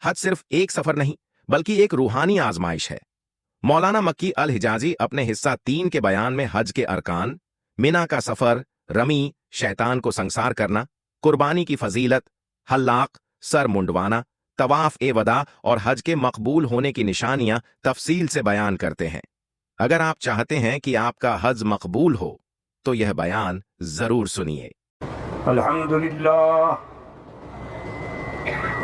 حج صرف ایک سفر نہیں بلکہ ایک روحانی آزمائش ہے۔ مولانا مکی الحجازی اپنے حصہ 3 کے بیان میں حج کے ارکان، منا کا سفر، رمی، شیطان کو سنسار کرنا، قربانی کی فضیلت، حلاق، سر منڈوانا، طواف وداع اور حج کے مقبول ہونے کی نشانیاں تفصیل سے بیان کرتے ہیں۔ اگر آپ چاہتے ہیں کہ آپ کا حج مقبول ہو تو یہ بیان ضرور سنیے۔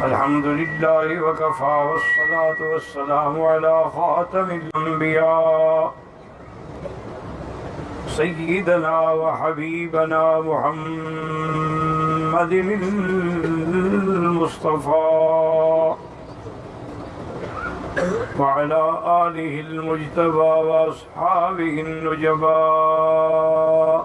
الحمدللہ وکفا والصلاة والسلام علی خاتم الانبیاء سیدنا وحبیبنا محمد المصطفى وعلى آلہ المجتبى واصحابہ النجباء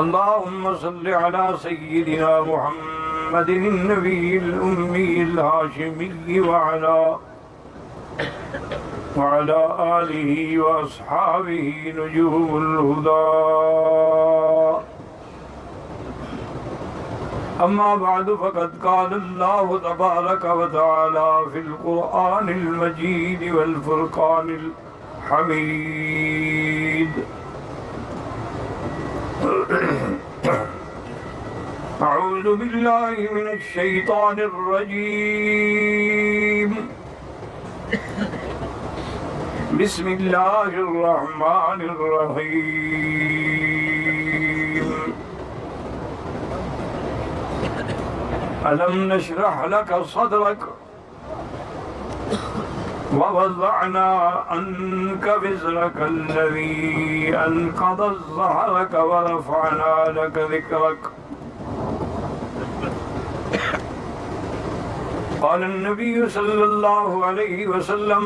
اللهم صل على سيدنا محمد النبي الأمي الهاشمي وعلى آله وأصحابه نجوم الهدى أما بعد فقد قال الله تبارك وتعالى في القرآن المجيد والفرقان الحميد أعوذ بالله من الشيطان الرجيم بسم الله الرحمن الرحيم ألم نشرح لك صدرك ووضعنا عنك وزرك الذي أنقض ظهرك ورفعنا لك ذكرك قال النبي صلى الله عليه وسلم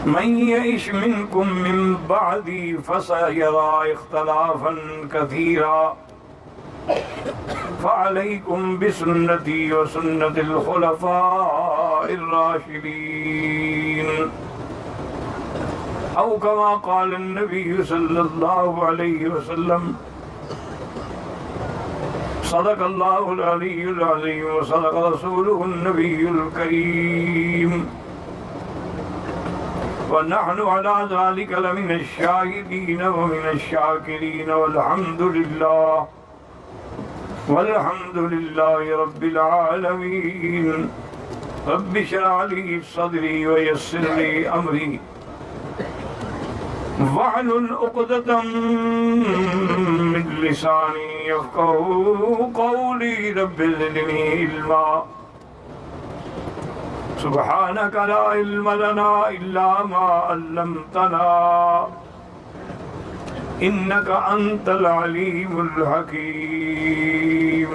من يعش منكم من بعدي فسيرى اختلافا كثيرا فعليكم بسنتي وسنة الخلفاء الراشدين أو كما قال النبي صلى الله عليه وسلم صدق الله العلي العظيم وصدق رسوله النبي الكريم ونحن على ذلك لمن الشاهدين ومن الشاكرين والحمد لله رب العالمين رب اشرح لي صدري ويسر لي أمري واحلل عقدة من لساني يفقهوا قولي رب زدني علما سبحانك لا علم لنا إلا ما علمتنا إنك أنت العليم الحكيم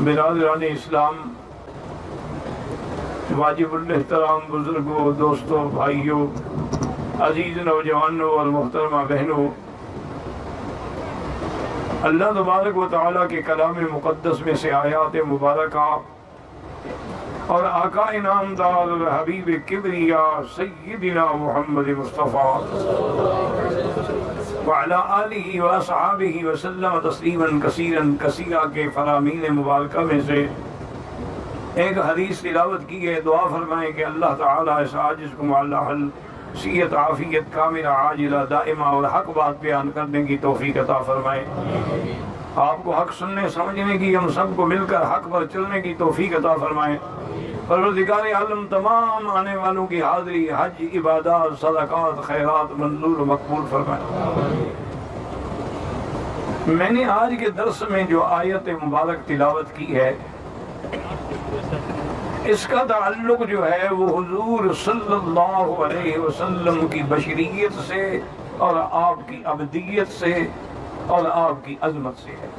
برادران اسلام، واجب الاحترام بزرگوں، دوستوں، بھائیوں، عزیز نوجوانوں اور محترمہ بہنوں، اللہ تبارک و تعالیٰ کے کلام مقدس میں سے آیات مبارکہ اور آقا انعامدار حبیب کبریا سیدنا محمد مصطفیٰ وعلی آلہ واصحابہ وسلم تسلیما کثیرا کثیرا کے فرامین مبارکہ میں سے ایک حدیث تلاوت کی ہے۔ دعا فرمائیں کہ اللہ تعالیٰ اس عاجز کو معلی حل صحت عافیت کاملہ عاجلہ دائمہ اور حق بات بیان کرنے کی توفیق عطا فرمائے۔ آپ کو حق سننے سمجھنے کی، ہم سب کو مل کر حق پر چلنے کی توفیق عطا فرمائے۔ پروردگار عالم تمام آنے والوں کی حاضری، حج، عبادات، صدقات، خیرات منظور و مقبول فرمائے۔ میں نے آج کے درس میں جو آیت مبارک تلاوت کی ہے، اس کا تعلق جو ہے وہ حضور صلی اللہ علیہ وسلم کی بشریت سے اور آپ کی ابدیت سے اور آپ کی عظمت سے ہے۔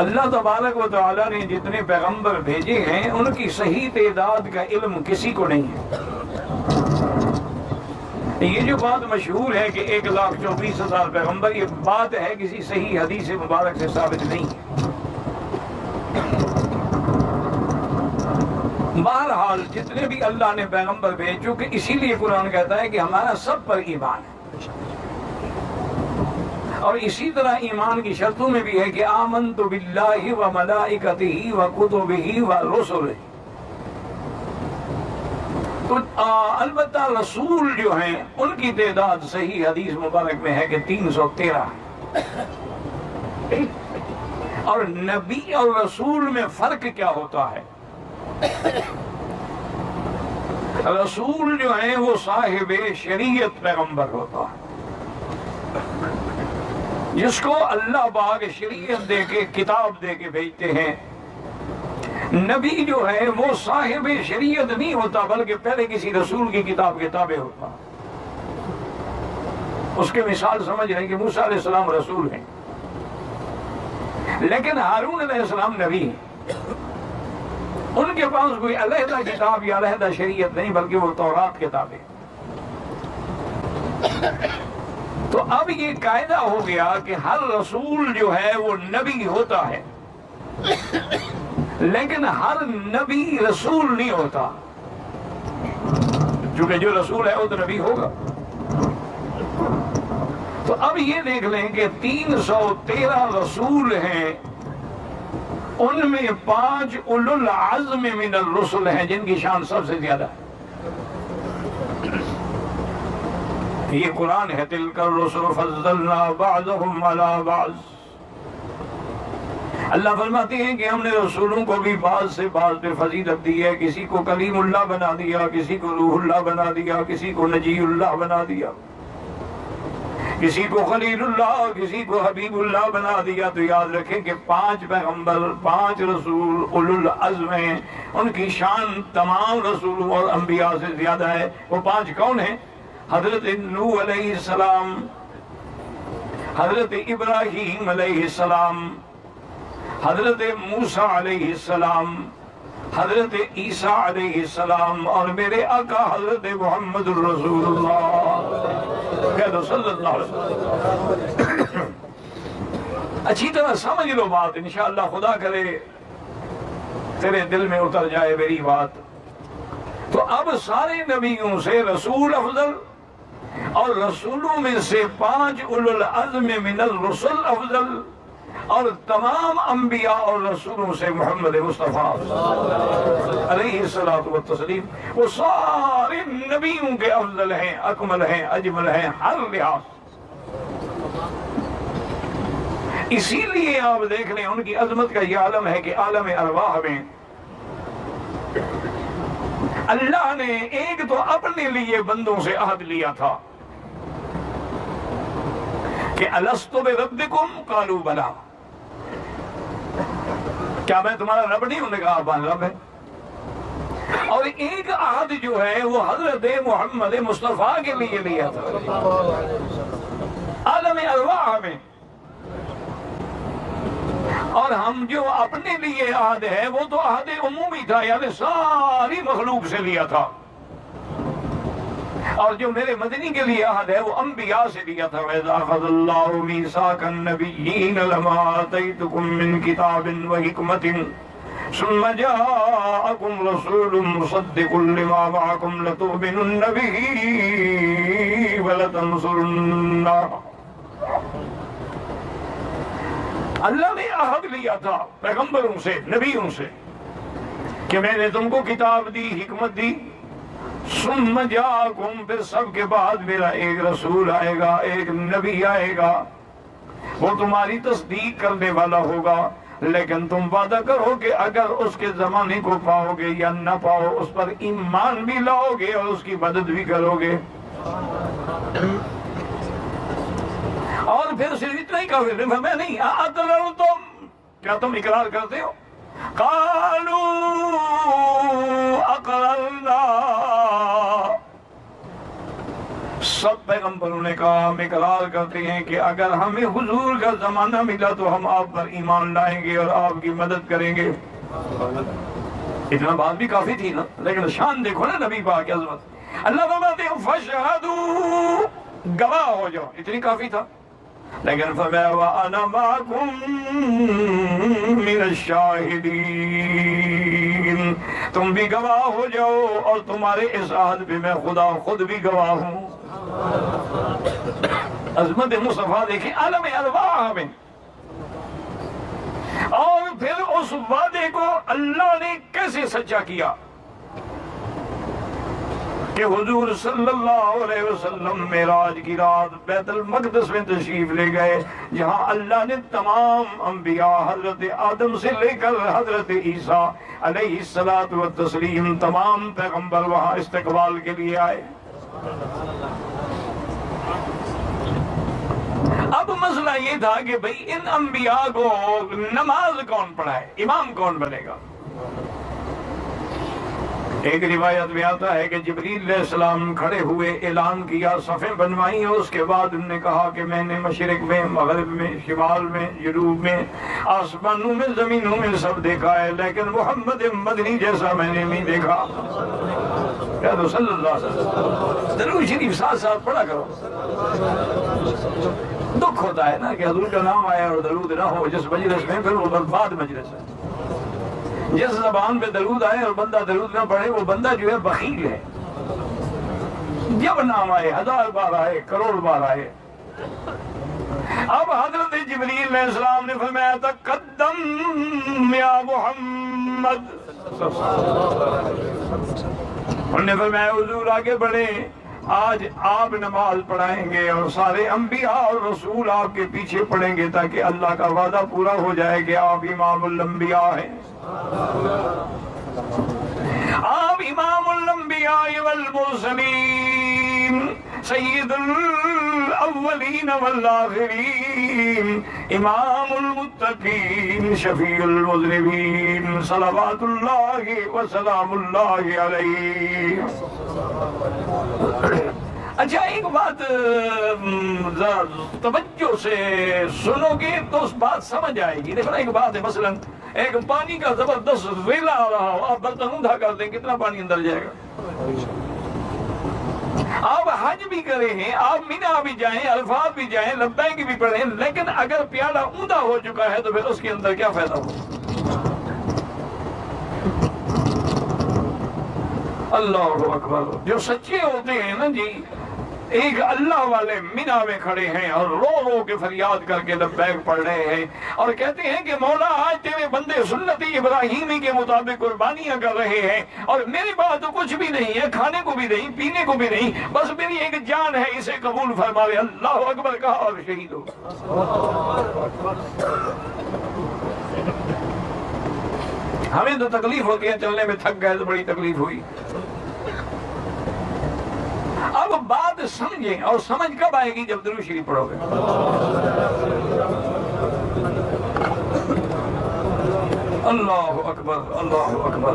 اللہ تبارک و تعالیٰ نے جتنے پیغمبر بھیجے ہیں ان کی صحیح تعداد کا علم کسی کو نہیں ہے۔ یہ جو بات مشہور ہے کہ 1,24,000 پیغمبر، یہ بات ہے کسی صحیح حدیث مبارک سے ثابت نہیں ہے۔ بہرحال جتنے بھی اللہ نے پیغمبر بھیج چکے، اسی لیے قرآن کہتا ہے کہ ہمارا سب پر ایمان ہے۔ اور اسی طرح ایمان کی شرطوں میں بھی ہے کہ آمنت باللہ و ملائکتہ و کتبہ و رسلہ. تو البتہ رسول جو ہیں ان کی تعداد صحیح حدیث مبارک میں ہے کہ 313. اور نبی اور رسول میں فرق کیا ہوتا ہے؟ رسول جو ہیں وہ صاحب شریعت پیغمبر ہوتا ہے، جس کو اللہ پاک شریعت دے کے کتاب دے کے بھیجتے ہیں. نبی جو ہے وہ صاحب شریعت نہیں ہوتا بلکہ پہلے کسی رسول کی کتاب کے تابع ہوتا. اس کے مثال سمجھ رہے ہیں کہ موسیٰ علیہ السلام رسول ہیں لیکن ہارون علیہ السلام نبی ہیں. ان کے پاس کوئی علیحدہ کتاب یا علیحدہ شریعت نہیں بلکہ وہ تورات کتاب ہے. تو اب یہ قاعدہ ہو گیا کہ ہر رسول جو ہے وہ نبی ہوتا ہے لیکن ہر نبی رسول نہیں ہوتا، چونکہ جو رسول ہے وہ تو نبی ہوگا. تو اب یہ دیکھ لیں کہ 313 رسول ہیں، ان میں 5 اولو العزم من الرسل ہیں جن کی شان سب سے زیادہ ہے. یہ قرآن ہے تلک الرسل فضلنا بعضهم على بعض. اللہ فرماتے ہیں کہ ہم نے رسولوں کو بھی بعض سے بعض پہ فضیلت دی ہے. کسی کو کلیم اللہ بنا دیا، کسی کو روح اللہ بنا دیا، کسی کو نجی اللہ بنا دیا، کسی کو خلیل اللہ، کسی کو حبیب اللہ بنا دیا. تو یاد رکھیں کہ 5 پیغمبر، 5 رسول اولو العزم ہیں، ان کی شان تمام رسولوں اور انبیاء سے زیادہ ہے. وہ 5 کون ہیں؟ حضرت نوح علیہ السلام، حضرت ابراہیم علیہ السلام، حضرت موسیٰ علیہ السلام، حضرت عیسیٰ علیہ السلام، اور میرے آقا حضرت محمد الرسول اللہ کہہ دو صلی اللہ علیہ وسلم. اچھی طرح سمجھ لو بات، انشاءاللہ خدا کرے تیرے دل میں اتر جائے میری بات. تو اب سارے نبیوں سے رسول افضل، اور رسولوں میں سے 5 اولو العزم من الرسل افضل، اور تمام انبیاء اور رسولوں سے محمد مصطفیٰ علیہ الصلوۃ والتسلیم وہ سارے نبیوں کے افضل ہیں، اکمل ہیں، اجمل ہیں ہر لحاظ. اسی لیے آپ دیکھ لیں ان کی عظمت کا یہ عالم ہے کہ عالم ارواح میں اللہ نے ایک تو اپنے لیے بندوں سے عہد لیا تھا کہ الستو بربکم قالوا بلا، کیا میں تمہارا رب نہیں ہوں؟ نے کہا آپ رب ہے. اور ایک عہد جو ہے وہ حضرت محمد مصطفیٰ کے لیے لیا تھا عالم ارواح میں. اور ہم جو اپنے لیے عہد ہے وہ تو عہد عمومی تھا، یعنی ساری مخلوق سے لیا تھا. اور جو میرے مدنی کے لیے عہد ہے وہ انبیاء سے لیا تھا. وَإِذَا أَخَذَ اللَّهُ مِيثَاقَ النَّبِيِّينَ لَمَا آتَيْتُكُم مِّن كِتَابٍ وَحِكْمَةٍ ثُمَّ جَاءَكُمْ رَسُولٌ مُصَدِّقٌ لِّمَا مَعَكُمْ لَتُؤْمِنُنَّ بِهِ وَلَتَنصُرُنَّهُ. اللہ نے عہد لیا تھا پیغمبروں سے، نبیوں سے کہ میں نے تم کو کتاب دی، حکمت دی. ثم جاءکم، پھر سب کے بعد میرا ایک رسول آئے گا، ایک نبی آئے گا، وہ تمہاری تصدیق کرنے والا ہوگا. لیکن تم وعدہ کرو کہ اگر اس کے زمانے کو پاؤ گے یا نہ پاؤ اس پر ایمان بھی لاؤ گے اور اس کی مدد بھی کرو گے. اور پھر صرف اتنا ہی کہا میں نہیں اقررتم، کیا تم اقرار کرتے ہو؟ قالوا اقررنا، سب پیغمبروں نے کہا ہم اقرار کرتے ہیں کہ اگر ہمیں حضور کا زمانہ ملا تو ہم آپ پر ایمان لائیں گے اور آپ کی مدد کریں گے. اتنا بات بھی کافی تھی نا، لیکن شان دیکھو نا نبی پاک کی عظمت. اللہ فرماتے ہیں فشہدوا، گواہ ہو جاؤ، اتنی کافی تھا. لیکن فرمایا وَأَنَا مَعَكُمْ مِنَ الشَّاهِدِينَ، تم بھی گواہ ہو جاؤ اور تمہارے اس عہد پہ میں خدا خود بھی گواہ ہوں. عظمت مصطفیٰ دیکھیں عالم ارواح میں، اور پھر اس وعدے کو اللہ نے کیسے سچا کیا کہ حضور صلی اللہ علیہ وسلم معراج کی رات بیت المقدس میں تشریف لے گئے، جہاں اللہ نے تمام انبیاء حضرت آدم سے لے کر حضرت عیسیٰ علیہ الصلوۃ والتسلیم تمام پیغمبر وہاں استقبال کے لیے آئے۔ اب مسئلہ یہ تھا کہ بھئی ان انبیاء کو نماز کون پڑھائے، امام کون بنے گا؟ ایک روایت میں آتا ہے کہ جبریل علیہ السلام کھڑے ہوئے، اعلان کیا، صفیں بنوائیں، اور اس کے بعد انہوں نے کہا کہ میں نے مشرق میں، مغرب میں، شمال میں، جنوب میں، آسمانوں میں، زمینوں میں سب دیکھا ہے، لیکن محمد مدنی جیسا میں نے نہیں دیکھا۔ کہہ دو صلی اللہ علیہ وسلم۔ درود شریف ساتھ ساتھ پڑھا کرو۔ دکھ ہوتا ہے نا کہ حضور کا نام آیا اور درود نہ ہو جس مجلس میں، پھر وہ برباد مجلس ہے۔ جس زبان پہ درود آئے اور بندہ درود نہ پڑھے وہ بندہ جو ہے بخیل ہے۔ جب نام آئے، 1000 بار آئے، کروڑ بار آئے۔ اب حضرت جبریل علیہ السلام نے فرمایا تقدم یا محمد، انہوں نے فرمایا حضور آگے بڑھے، آج آپ نماز پڑھائیں گے اور سارے انبیاء اور رسول آپ کے پیچھے پڑھیں گے تاکہ اللہ کا وعدہ پورا ہو جائے کہ آپ امام الانبیاء ہیں۔ آپ امام الانبیاء والمرسلین، سید الاولین والآخرین، امام المتقین، شفیع المذنبین، صلوات اللہ وسلام اللہ علیہ۔ اچھا ایک بات توجہ سے سنو گے تو اس بات سمجھ آئے گی۔ دیکھو نا ایک بات ہے، مثلا ایک پانی کا زبردست ویلا آ رہا ہو، آپ برتن اوندا کر دیں، کتنا پانی اندر جائے گا؟ آپ حج بھی کریں ہیں، آپ مینا بھی جائیں، الفاظ بھی جائیں، لبیک بھی پڑھیں، لیکن اگر پیالہ اوندا ہو چکا ہے تو پھر اس کے اندر کیا فائدہ ہو؟ اللہ اکبر۔ جو سچے ہوتے ہیں نا جی، ایک اللہ والے مینا میں کھڑے ہیں اور رو رو کے فریاد کر کے لبیک پڑھ رہے ہیں اور کہتے ہیں کہ مولا آج تیرے بندے سنتی ابراہیمی کے مطابق قربانیاں کر رہے ہیں اور میرے پاس تو کچھ بھی نہیں ہے، کھانے کو بھی نہیں، پینے کو بھی نہیں، بس میری ایک جان ہے، اسے قبول فرما لے۔ اللہ اکبر کہا اور شہید ہو۔ ہمیں تو تکلیف ہوتی ہے، چلنے میں تھک گئے تو بڑی تکلیف ہوئی۔ اب بات سمجھیں، اور سمجھ کب آئے گی؟ جب درود شریف پڑھو گے۔ اللہ اکبر، اللہ اکبر۔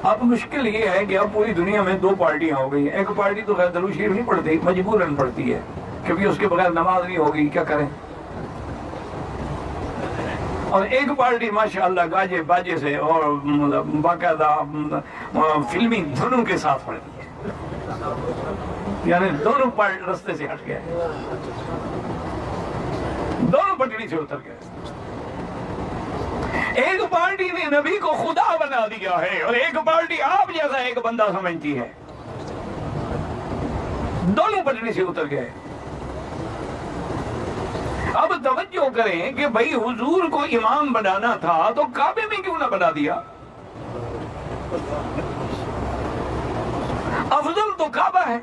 اب مشکل یہ ہے کہ اب پوری دنیا میں دو پارٹیاں ہو گئی ہیں۔ ایک پارٹی تو خیر درود شریف نہیں پڑھتی، مجبوراً پڑھتی ہے کیونکہ اس کے بغیر نماز نہیں ہوگی، کیا کریں؟ اور ایک پارٹی ماشاءاللہ گاجے باجے سے اور باقاعدہ فلمی دھنوں کے ساتھ پڑھتی ہے، یعنی دونوں رستے سے ہٹ گئے، دونوں پٹڑی سے اتر گئے۔ ایک پارٹی نے نبی کو خدا بنا دیا ہے اور ایک پارٹی آپ جیسا ایک بندہ سمجھتی ہے، دونوں پٹڑی سے اتر گئے۔ اب توجہ کریں کہ بھئی حضور کو امام بنانا تھا تو کعبے میں کیوں نہ بنا دیا؟ افضل تو کعبہ ہے۔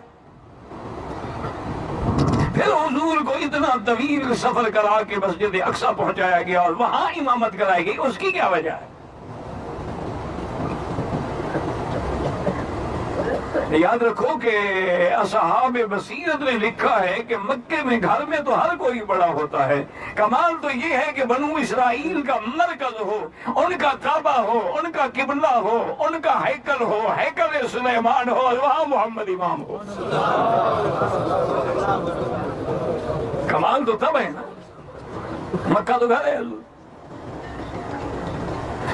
پھر حضور کو اتنا طویل سفر کرا کے مسجد اقصی پہنچایا گیا اور وہاں امامت کرائی گئی، اس کی کیا وجہ ہے؟ یاد رکھو کہ اصحاب بصیرت نے لکھا ہے کہ مکے میں گھر میں تو ہر کوئی بڑا ہوتا ہے، کمال تو یہ ہے کہ بنو اسرائیل کا مرکز ہو، ان کا کعبہ ہو، ان کا قبلہ ہو، ان کا ہیکل ہو، ہیکل سلیمان ہو اور وہاں محمد امام ہو۔ کمال تو تب ہے نا، مکہ تو گھر ہے حضور۔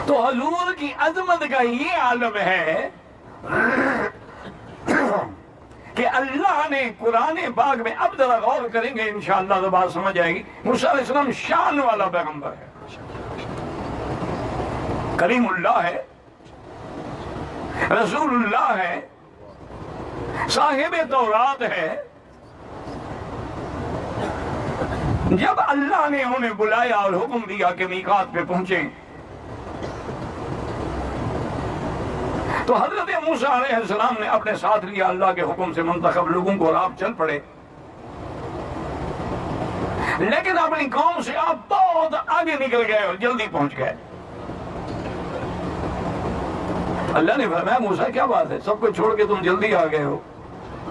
تو حضور کی عظمت کا یہ عالم ہے کہ اللہ نے قرآن پاک میں، اب ذرا غور کریں گے انشاءاللہ تو بات سمجھ آئے گی۔ موسیٰ علیہ السلام شان والا پیغمبر ہے، کریم اللہ ہے، رسول اللہ ہے، صاحب تورات ہے. جب اللہ نے انہیں بلایا اور حکم دیا کہ میقات پہ پہنچیں تو حضرت موسیٰ علیہ السلام نے اپنے ساتھ لیا اللہ کے حکم سے منتخب لوگوں کو اور آپ چل پڑے. لیکن اپنی قوم سے آپ بہت آگے نکل گئے اور جلدی پہنچ گئے. اللہ نے فرمایا موسیٰ کیا بات ہے، سب کو چھوڑ کے تم جلدی آ گئے ہو؟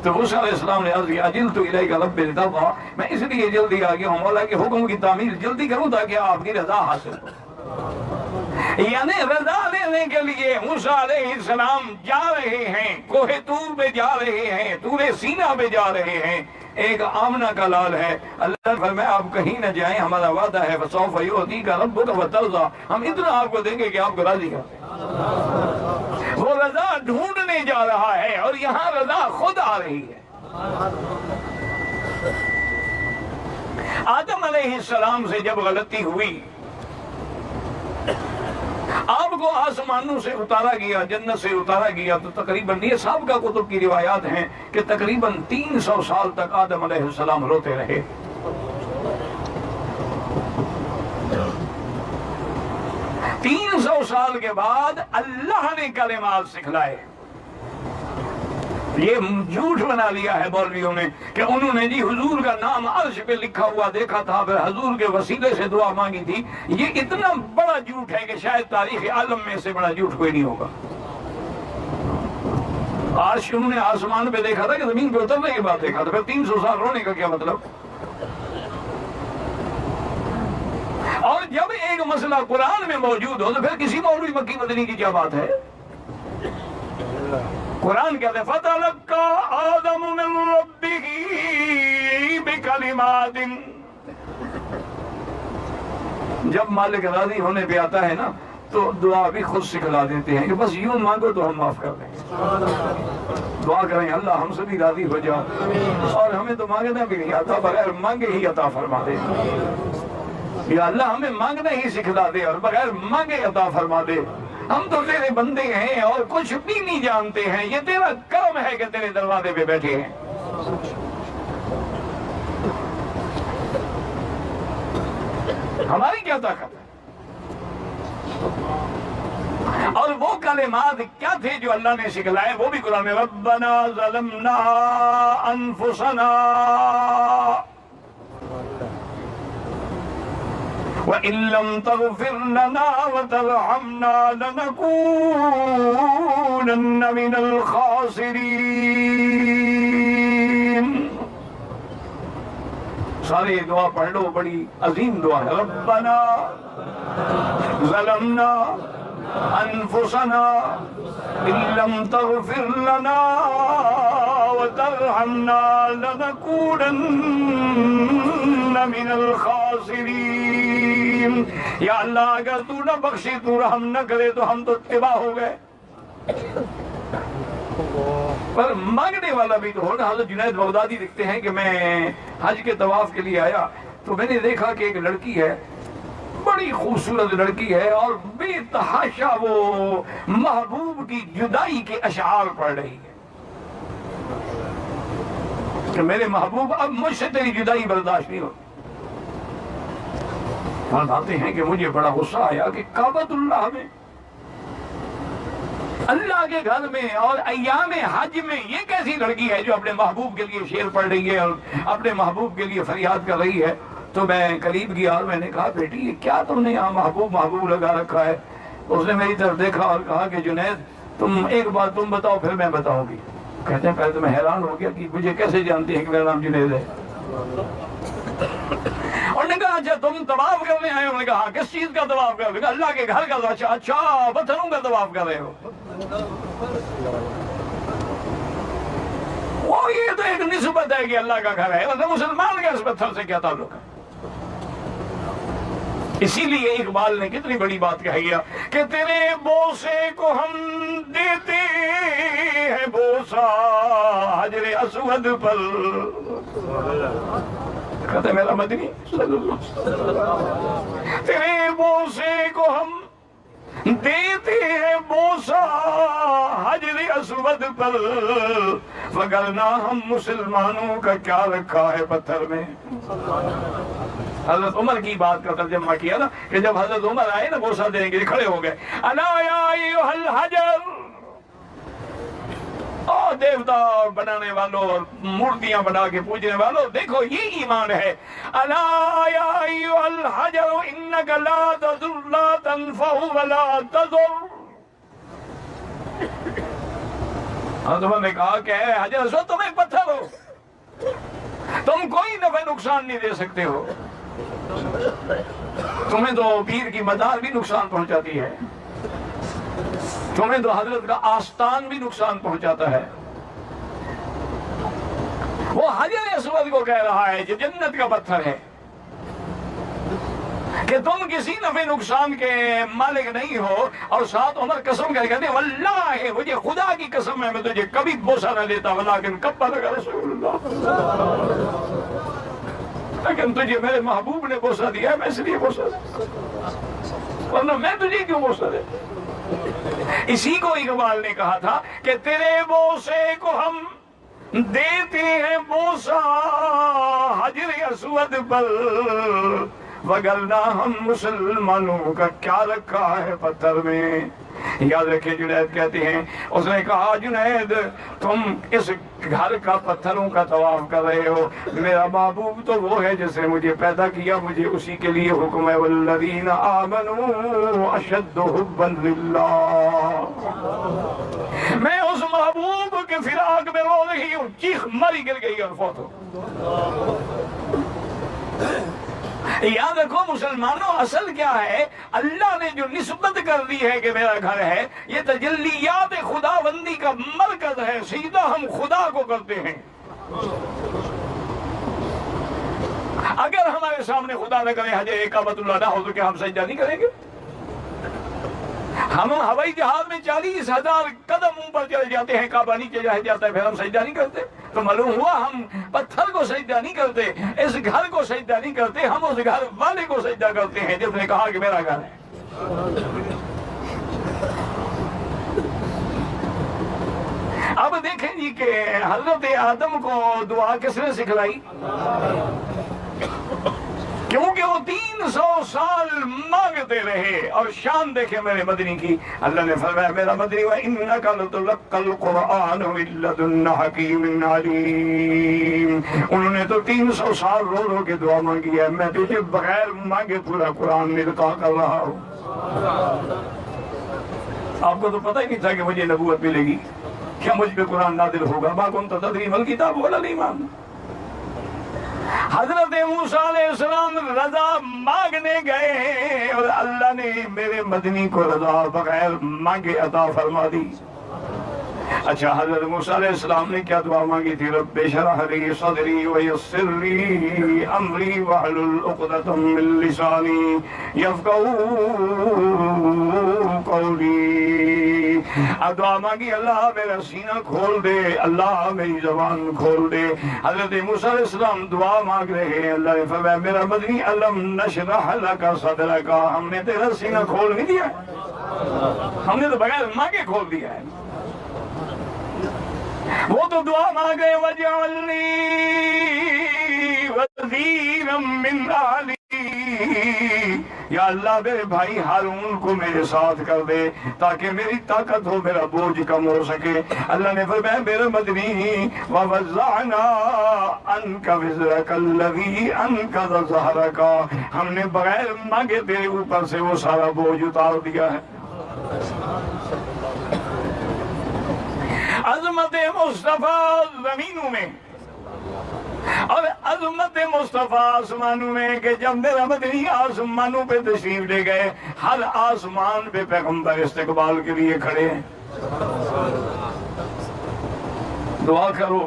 تو موسیٰ علیہ السلام نے عرض کیا اجلت الیک ربی لترضی، میں اس لیے جلدی آ گیا ہوں مولا کے حکم کی تعمیل جلدی کروں تاکہ آپ کی رضا حاصل ہو. یعنی رضا لینے کے لیے موسیٰ علیہ السلام جا رہے ہیں، کوہ طور پہ جا رہے ہیں، طور سینا پہ جا رہے ہیں. ایک آمنہ کا لال ہے. اللہ نے فرمایا آپ کہیں نہ جائیں، ہمارا وعدہ ہے فسوف یعطیک ربک فترضی، ہم اتنا آپ کو دیں گے کہ آپ کو راضی کر دیں. وہ رضا ڈھونڈنے جا رہا ہے اور یہاں رضا خود آ رہی ہے. آدم علیہ السلام سے جب غلطی ہوئی آپ کو آسمانوں سے اتارا گیا، جنت سے اتارا گیا، تو تقریباً یہ سابقہ کتب کی روایات ہیں کہ تقریباً 300 سال تک آدم علیہ السلام روتے رہے. 300 سال کے بعد اللہ نے کلمات سکھلائے. یہ جھوٹ بنا لیا ہے مولویوں نے کہ انہوں نے جی حضور کا نام عرش پہ لکھا ہوا دیکھا تھا پھر حضور کے وسیلے سے دعا مانگی تھی. یہ اتنا بڑا جھوٹ ہے کہ شاید تاریخ عالم میں سے بڑا جھوٹ کوئی نہیں ہوگا. عرش انہوں نے آسمان پہ دیکھا تھا کہ زمین پہ اترنے کے بعد دیکھا تھا، پھر 300 سال رونے کا کیا مطلب؟ اور جب ایک مسئلہ قرآن میں موجود ہو تو پھر کسی مولوی مکی مدنی کی کیا بات ہے؟ قرآن کہتے ہیں فَتَلَقَّى آدَمُ مِن رَبِّهِ بِكَلِمَاتٍ. جب مالک راضی ہونے پہ آتا ہے نا تو دعا بھی خود سکھلا دیتے ہیں کہ بس یوں مانگو تو ہم معاف کر دیں گے. دعا کریں اللہ ہم سے بھی راضی ہو جا، اور ہمیں تو مانگنا بھی نہیں آتا، بغیر مانگے ہی عطا فرما دے. یا اللہ ہمیں مانگنا ہی سکھلا دے اور بغیر مانگے عطا فرما دے. ہم تو تیرے بندے ہیں اور کچھ بھی نہیں جانتے ہیں، یہ تیرا کرم ہے کہ تیرے دروازے پہ بیٹھے ہیں. ہماری کیا طاقت ہے؟ اور وہ کلمات کیا تھے جو اللہ نے سکھلائے؟ وہ بھی قرآن میں ربنا ظلمنا انفسنا وَإِن لَّمْ تَغْفِرْ لَنَا وَتَرْحَمْنَا لَنَكُونَنَّ مِنَ الْخَاسِرِينَ. سارے دعا پڑھ لو، بڑی عظیم دعا ہے. ربنا ظلمنا انفسنا ان لم تغفر لنا وترحمنا لنكونن من الخاسرین. یا اللہ اگر تو نہ بخشی، تو رحم نہ کرے تو ہم تو تباہ ہو گئے. پر مانگنے والا بھی تو ہونا. حضرت جنید بغدادی لکھتے ہیں کہ میں حج کے طواف کے لیے آیا تو میں نے دیکھا کہ ایک لڑکی ہے، بڑی خوبصورت لڑکی ہے، اور بے تحاشا وہ محبوب کی جدائی کے اشعار پڑھ رہی ہے کہ میرے محبوب اب مجھ سے تیری جدائی برداشت نہیں ہوتی. فرماتے ہیں کہ مجھے بڑا غصہ آیا کہ کعبۃ اللہ میں، اللہ کے گھر میں اور ایام حج میں یہ کیسی لڑکی ہے جو اپنے محبوب کے لیے شعر پڑھ رہی ہے اور اپنے محبوب کے لیے فریاد کر رہی ہے. تو میں قریب گیا اور میں نے کہا بیٹی یہ کیا تم نے یہاں محبوب لگا رکھا ہے؟ اس نے میری طرف دیکھا اور کہا کہ جنید تم ایک بات تم بتاؤ پھر میں بتاؤں گی. کہتے ہیں پہلے تو میں حیران ہو گیا کہ مجھے کیسے جانتے ہیں کہ میرا نام جنید ہے. اور نے کہا اچھا تم طواف کرنے آئے ہو؟ نے کہا کس چیز کا طواف کر رہے ہو؟ اللہ کے گھر کا. اچھا پتھروں کا طواف کر رہے ہو؟ وہ یہ تو ایک نسبت ہے کہ اللہ کا گھر ہے، مسلمان کا اس پتھر سے کیا تعلق ہے؟ اسی لیے اقبال نے کتنی بڑی بات کہی ہے کہ تیرے بوسے کو ہم دیتے ہیں بوسا حجر اسود پر. کہتے ہیں میرا مدنی تیرے بوسے کو ہم دیتے ہیں بوسا حجر اسود پر، وگرنہ ہم مسلمانوں کا کیا رکھا ہے پتھر میں۔ حضرت عمر کی بات کا ترجمہ کیا نا کہ جب حضرت عمر آئے نا بوسا دینے کے لیے کھڑے ہو گئے، الا یا ایھا الحجر، اور دیوتا بنانے والوں اور مورتیاں بنا کے پوجنے والوں، دیکھو یہ ایمان ہے۔ الا یا ایھا الحجر انک لا تضر لا تنفع ولا تضر۔ حضرت عمر نے کہا کہ اے حجر اسود تم ایک پتھر ہو، تم کوئی نفع نقصان نہیں دے سکتے ہو، تمہیں تو پیر کی مزار بھی نقصان پہنچاتی ہے، تمہیں تو حضرت کا آستان بھی نقصان پہنچاتا ہے۔ وہ حجر اسود کو کہہ رہا ہے جو جنت کا پتھر ہے کہ تم کسی نفع نقصان کے مالک نہیں ہو، اور ساتھ عمر قسم کر کے کہتے ہیں واللہ مجھے خدا کی قسم ہے میں تجھے کبھی بوسا نہ دیتا، ولیکن قبلک رسول اللہ، لیکن تجھے میرے محبوب نے بوسا دیا ہے میں اس لیے بوسا دیا، ورنہ میں تجھے کیوں بوسا دے۔ اسی کو اقبال نے کہا تھا کہ تیرے بوسے کو ہم دیتے ہیں بوسا حجر اسود پر، وگرنہ ہم مسلمانوں کا کیا رکھا ہے پتھر میں۔ یاد رکھیں جنید کہتے ہیں، اس نے کہا جنید تم اس گھر کا پتھروں کا طواف کر رہے ہو، میرا محبوب تو وہ ہے جس نے مجھے پیدا کیا، مجھے اسی کے لیے حکم ہے والذین آمنوا اشد حبا للہ۔ میں اس محبوب کے فراق میں رو رہی ہوں، چیخ ماری گر گئی اور فوت ہو۔ یاد رکھو مسلمانوں، اصل کیا ہے؟ اللہ نے جو نسبت کر دی ہے کہ میرا گھر ہے، یہ تجلیات خدا بندی کا مرکز ہے، سجدہ ہم خدا کو کرتے ہیں۔ اگر ہمارے سامنے خدا نہ کرے حجر کعبۃ اللہ نہ ہو تو کیا ہم سجدہ نہیں کریں گے؟ ہم ہوائی جہاز میں 40,000 قدم اوپر چلے جاتے ہیں، کعبہ نیچے رہ جاتا ہے، پھر ہم سجدہ نہیں کرتے؟ تو معلوم ہوا ہم پتھر کو سجدہ نہیں کرتے، اس گھر کو سجدہ نہیں کرتے، ہم اس گھر والے کو سجدہ کرتے ہیں جس نے کہا کہ میرا گھر ہے۔ اب دیکھیں جی کہ حضرت آدم کو دعا کس نے سکھلائی؟ کیونکہ وہ 300 سال مانگتے رہے، اور شان دیکھیں میرے مدنی کی، اللہ نے فرمایا میرا مدنی وَإِنَّكَ لَتُلَقَّى الْقُرْآنَ مِن لَّدُنَّ حَكِيمٍ عَلِيمٍ۔ انہوں نے تو 300 سال رو رو کے دعا مانگی ہے، میں تجھے بغیر مانگے پورا قرآن نلقا کر رہا ہوں۔ آپ کو تو پتہ ہی نہیں تھا کہ مجھے نبوت ملے گی، کیا مجھ پہ قرآن نازل ہوگا؟ مَا كُنتَ تَدْرِي مَا الْكِتَابُ وَلَا الْإِيمَانُ۔ حضرت موسیٰ علیہ السلام رضا مانگنے گئے اور اللہ نے میرے مدنی کو رضا بغیر مانگے عطا فرما دی۔ اچھا حضرت موسیٰ علیہ السلام نے کیا دعا مانگی تھی؟ رب اشرح لی صدری ویسر لی امری واحلل عقدۃ من لسانی یفقہوا قولی۔ دعا مانگی اللہ میرا سینہ کھول دے، اللہ میری زبان کھول دے۔ حضرت موسیٰ علیہ السلام دعا مانگ رہے ہیں، اللہ نے فرمایا میرا مدنی الم نشرح لک صدرک، ہم نے تیرا سینہ کھول نہیں دیا، ہم نے تو بغیر مانگے کھول دیا ہے۔ وہ تو دعا مانگے وَجَعَلْنِي وَزِيرًا مِّنْ أَهْلِي، یا اللہ میرے بھائی ہارون کو میرے ساتھ کر دے تاکہ میری طاقت ہو، میرا بوجھ کم ہو سکے۔ اللہ نے فرمایا میرے مدنی وَوَزَّعْنَا عَنْكَ وِزْرَكَ الَّذِي أَنقَضَ ظَهْرَكَ، ہم نے بغیر مانگے تیرے اوپر سے وہ سارا بوجھ اتار دیا ہے۔ عظمت مصطفیٰ زمینوں میں اور عظمت مصطفیٰ آسمانوں میں، کہ جب میرا مدنی آسمانوں پہ تشریف لے گئے، ہر آسمان پہ پیغمبر استقبال کے لیے کھڑے ہیں۔ دعا کرو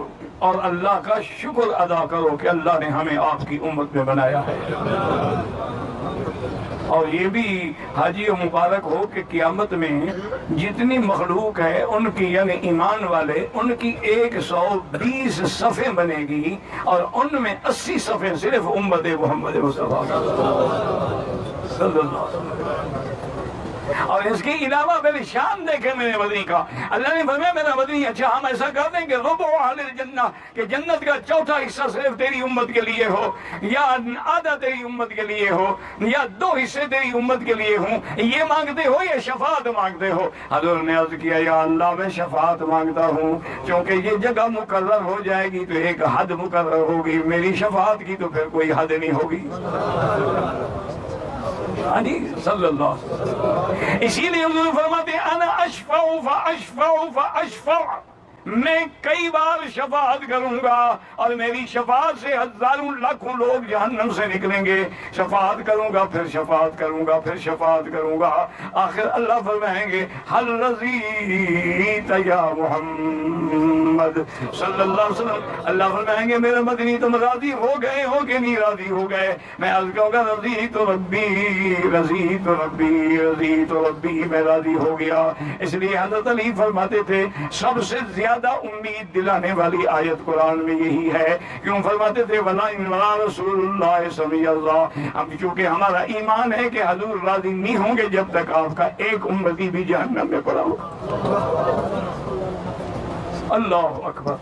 اور اللہ کا شکر ادا کرو کہ اللہ نے ہمیں آپ کی امت میں بنایا ہے۔ اور یہ بھی حاجی مبارک ہو کہ قیامت میں جتنی مخلوق ہے ان کی یعنی ایمان والے، ان کی 120 صفیں بنے گی، اور ان میں 80 صفیں صرف امت محمد مصطفیٰ صلی اللہ علیہ وسلم۔ اور اس کے علاوہ میری شان دیکھے میرے مدنی کا، اللہ نے فرمایا میرا مدنی اچھا ہم ایسا کر دیں کہ ربع اہل الجنہ، کہ جنت کا چوتھا حصہ صرف تیری امت کے لیے ہو، یا آدھا تیری امت کے لیے ہو، یا 2 حصے تیری امت کے لیے ہوں، یہ مانگتے ہو یا شفاعت مانگتے ہو؟ حضور نے عرض کیا یا اللہ میں شفاعت مانگتا ہوں، کیونکہ یہ جگہ مقرر ہو جائے گی تو ایک حد مقرر ہوگی، میری شفاعت کی تو پھر کوئی حد نہیں ہوگی۔ صلی اللہ علیہ وسلم۔ اسی لیے حضور فرماتے ہیں انا اشفع فاشفع فاشفع، میں کئی بار شفاعت کروں گا اور میری شفاعت سے ہزاروں لاکھوں لوگ جہنم سے نکلیں گے، شفاعت کروں گا پھر شفاعت کروں گا پھر شفاعت کروں گا، آخر اللہ فرمائیں گے حل رضیت یا محمد صلی اللہ علیہ وسلم، اللہ فرمائیں گے میرے مدنی تم راضی ہو گئے ہو کہ نہیں راضی ہو گئے؟ میں عرض کہوں گا رضیت ربی رضیت ربی رضیت ربی، میں راضی ہو گیا۔ اس لیے حضرت علی فرماتے تھے سب سے زیادہ امید دلانے والی آیت قرآن میں یہی ہے، کیوں فرماتے تھے وَلَا إِنَّا رَسُولُ اللَّهِ سَمِيَ اللَّهِ، ہم چونکہ ہمارا ایمان ہے کہ حضور راضی نہیں ہوں گے جب تک آپ کا ایک امتی بھی جہنم میں پڑا ہوگا۔ اللہ اکبر۔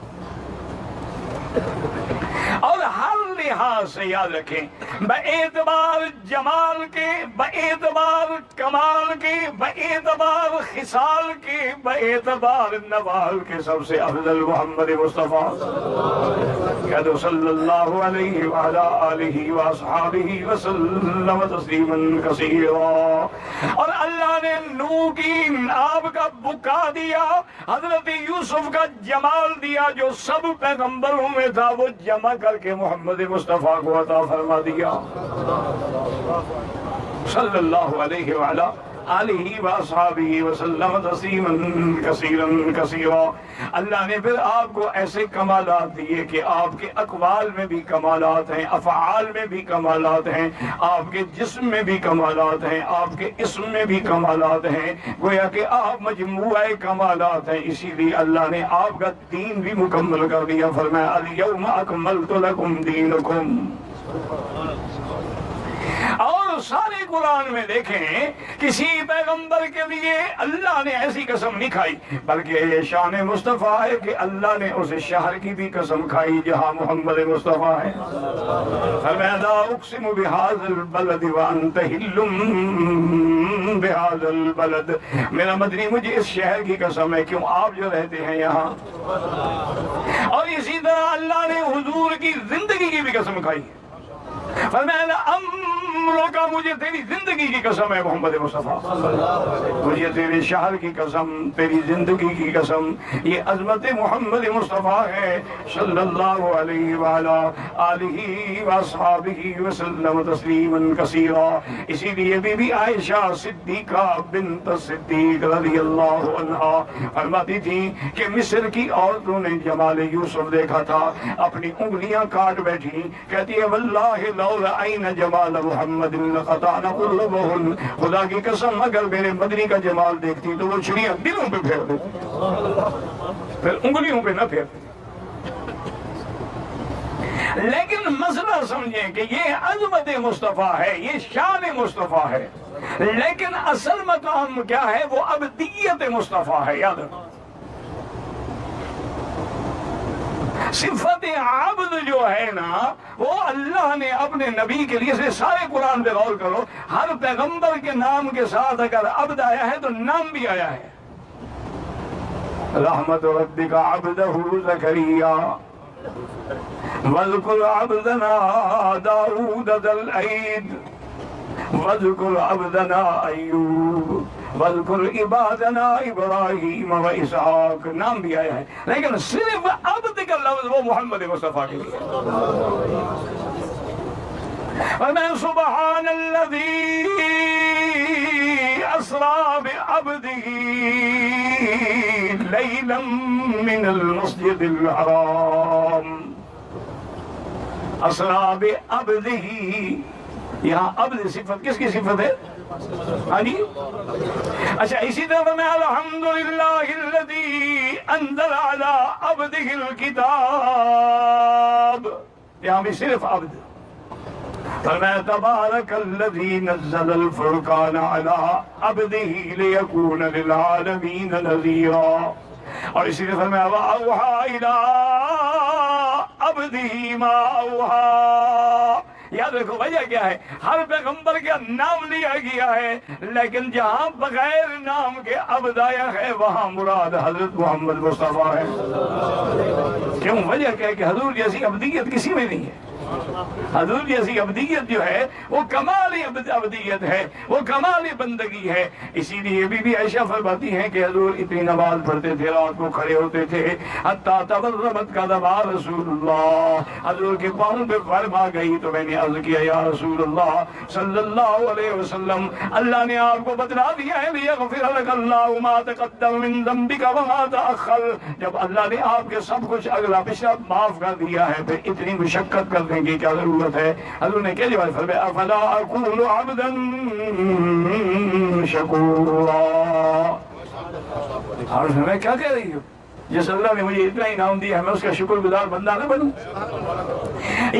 اور ہر لحاظ سے یاد رکھیں، باعتبار جمال کے، باعتبار کمال کے، باعتبار خصال کے، باعتبار نوال کے سب سے افضل محمد مصطفیٰ کہہ صلی اللہ علیہ وعلا آلہ واصحابہ وسلم تسلیما کثیرا۔ اور اللہ نے نوح کی آپ کا بکا دیا، حضرت یوسف کا جمال دیا جو سب پیغمبروں میں تھا، وہ جمع کر کے محمد مصطفیٰ کو عطا فرما دیا صلی اللہ علیہ وعلا آلہ واصحابہ وسلم تسلیما کثیرا کثیرا۔ اللہ نے پھر آپ کو ایسے کمالات دیے کہ آپ کے اقوال میں بھی کمالات ہیں، افعال میں بھی کمالات ہیں، آپ کے جسم میں بھی کمالات ہیں، آپ کے اسم میں بھی کمالات ہیں، گویا کہ آپ مجموعہ کمالات ہیں۔ اسی لیے اللہ نے آپ کا دین بھی مکمل کر دیا، فرمایا الیوم اکملت لکم دینکم۔ اور سارے قرآن میں دیکھیں کسی پیغمبر کے لیے اللہ نے ایسی قسم نہیں کھائی، بلکہ یہ شان مصطفیٰ ہے کہ اللہ نے اس شہر کی بھی قسم کھائی جہاں محمد مصطفیٰ ہے۔ فرمایا لا اقسم بہذا البلد وانت حل بہذا البلد، میرا مدنی مجھے اس شہر کی قسم ہے، کیوں آپ جو رہتے ہیں یہاں۔ اور اسی طرح اللہ نے حضور کی زندگی کی بھی قسم کھائی، فرمایا امروں کا، مجھے تیری زندگی کی قسم ہے محمد مصطفیٰ، مجھے تیرے شہر کی قسم، تیری زندگی کی قسم، یہ عظمت محمد مصطفیٰ ہے صلی اللہ علیہ وعلا آلہ واصحابہ وسلم تسلیما کثیرا۔ اسی لیے بی بی عائشہ صدیقہ بنت صدیق رضی اللہ عنہا فرماتی تھی کہ مصر کی عورتوں نے جمال یوسف دیکھا تھا، اپنی انگلیاں کاٹ بیٹھی، کہتی ہے واللہ لو رأینا جمال محمد لقطعنا قلوبہن، خدا کی قسم اگر میرے مدنی کا جمال دیکھتی تو وہ چھڑیاں دلوں پہ پھیر دیتی، پھر انگلیوں پہ نہ پھیر دیتی۔ لیکن مسئلہ سمجھیں کہ یہ عظمت مصطفیٰ ہے، یہ شان مصطفیٰ ہے، لیکن اصل مقام کیا ہے؟ وہ ابدیت مصطفیٰ ہے۔ یاد رکھو صفت عبد جو ہے نا، وہ اللہ نے اپنے نبی کے لیے، سارے قرآن پہ غور کرو، ہر پیغمبر کے نام کے ساتھ اگر عبد آیا ہے تو نام بھی آیا ہے۔ رحمت ربک عبدہ زکریا وَاذْكُرْ عَبْدَنَا دَاوُودَ ذَا الْأَيْدِ وَاذْكُرْ عَبْدَنَا أَيُّوبَ وَاذْكُرْ عِبَادَنَا إِبْرَاهِيمَ وَإِسْحَاقَ، نام بھی آیا ہے، لیکن صرف عبد کا لفظ وہ محمد مصطفیٰ کے لیے۔ وَمَن سُبْحَانَ الَّذِي أَسْرَىٰ بِعَبْدِهِ لَيْلًا مِّنَ الْمَسْجِدِ الْحَرَامِ۔ أَسْرَىٰ بِعَبْدِهِ، یہاں عبد صفت کس کی صفت ہے؟ ہاں جی، اچھا اسی طرح میں الحمدللہ الذی انزل علی عبدہ الکتاب، یہاں بھی صرف عبد۔ فرمایا تبارک الذی نزل الفرقان علی عبدہ لیکون للعالمین نذیرا، اور اسی لیے فرمایا وَأَوْحَىٰ إِلَىٰ عَبْدِهِ مَا أَوْحَىٰ۔ یاد رکھو وجہ کیا ہے، ہر پیغمبر کا نام لیا گیا ہے، لیکن جہاں بغیر نام کے عبد آیا ہے وہاں مراد حضرت محمد مصطفیٰ ہے۔ کیوں؟ وجہ کیا ہے کہ حضور جیسی عبدیت کسی میں نہیں ہے۔ حضور جیسی عبدیت جو ہے وہ کمال عبدیت ہے، وہ کمال بندگی ہے۔ اسی لیے بی بی عائشہ فرماتی ہیں کہ حضور اتنی نماز پڑھتے تھے، رات کو کھڑے ہوتے تھے، حتیٰ تورمت قدما رسول اللہ، حضور کے پاؤں پہ فرم آ گئی تو میں نے عرض کیا یا رسول اللہ صلی اللہ علیہ وسلم، اللہ نے آپ کو بتلا دیا ہے لیغفر لک اللہ ما تقدم من ذنبک وما تأخر، جب اللہ نے آپ کے سب کچھ اگلا پچھلا معاف کر دیا ہے پھر اتنی مشقت کرنے کی کیا ضرورت ہے؟ حضور نے کیا جواب فرمایا افلا اکون عبدا شکورا۔ اور میں کیا کہہ رہی ہوں، جس اللہ نے مجھے اتنا انعام دیا ہے میں اس کا شکر گزار بندہ نہ بنوں؟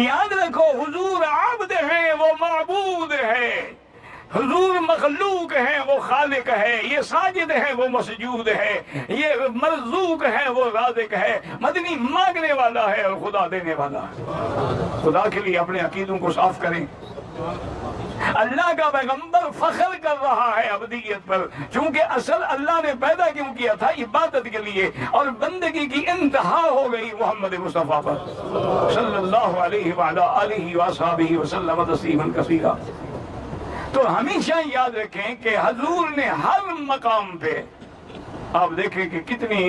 یاد رکھو حضور عبد ہے، وہ معبود ہے، حضور مخلوق ہے، وہ خالق ہے، یہ ساجد ہے، وہ مسجود ہے، یہ مرزوق ہے، وہ رازق ہے، مدنی مانگنے والا ہے اور خدا دینے والا ہے۔ خدا کے لیے اپنے عقیدوں کو صاف کریں۔ اللہ کا پیغمبر فخر کر رہا ہے عبدیت پر، چونکہ اصل اللہ نے پیدا کیوں کیا تھا؟ عبادت کے لیے، اور بندگی کی انتہا ہو گئی محمد مصطفیٰ پر صلی اللہ علیہ وعلیٰ آلہ وصحبہ وسلم تسلیما کثیرا۔ تو ہمیشہ یاد رکھیں کہ حضور نے ہر مقام پہ، آپ دیکھیں کہ کتنی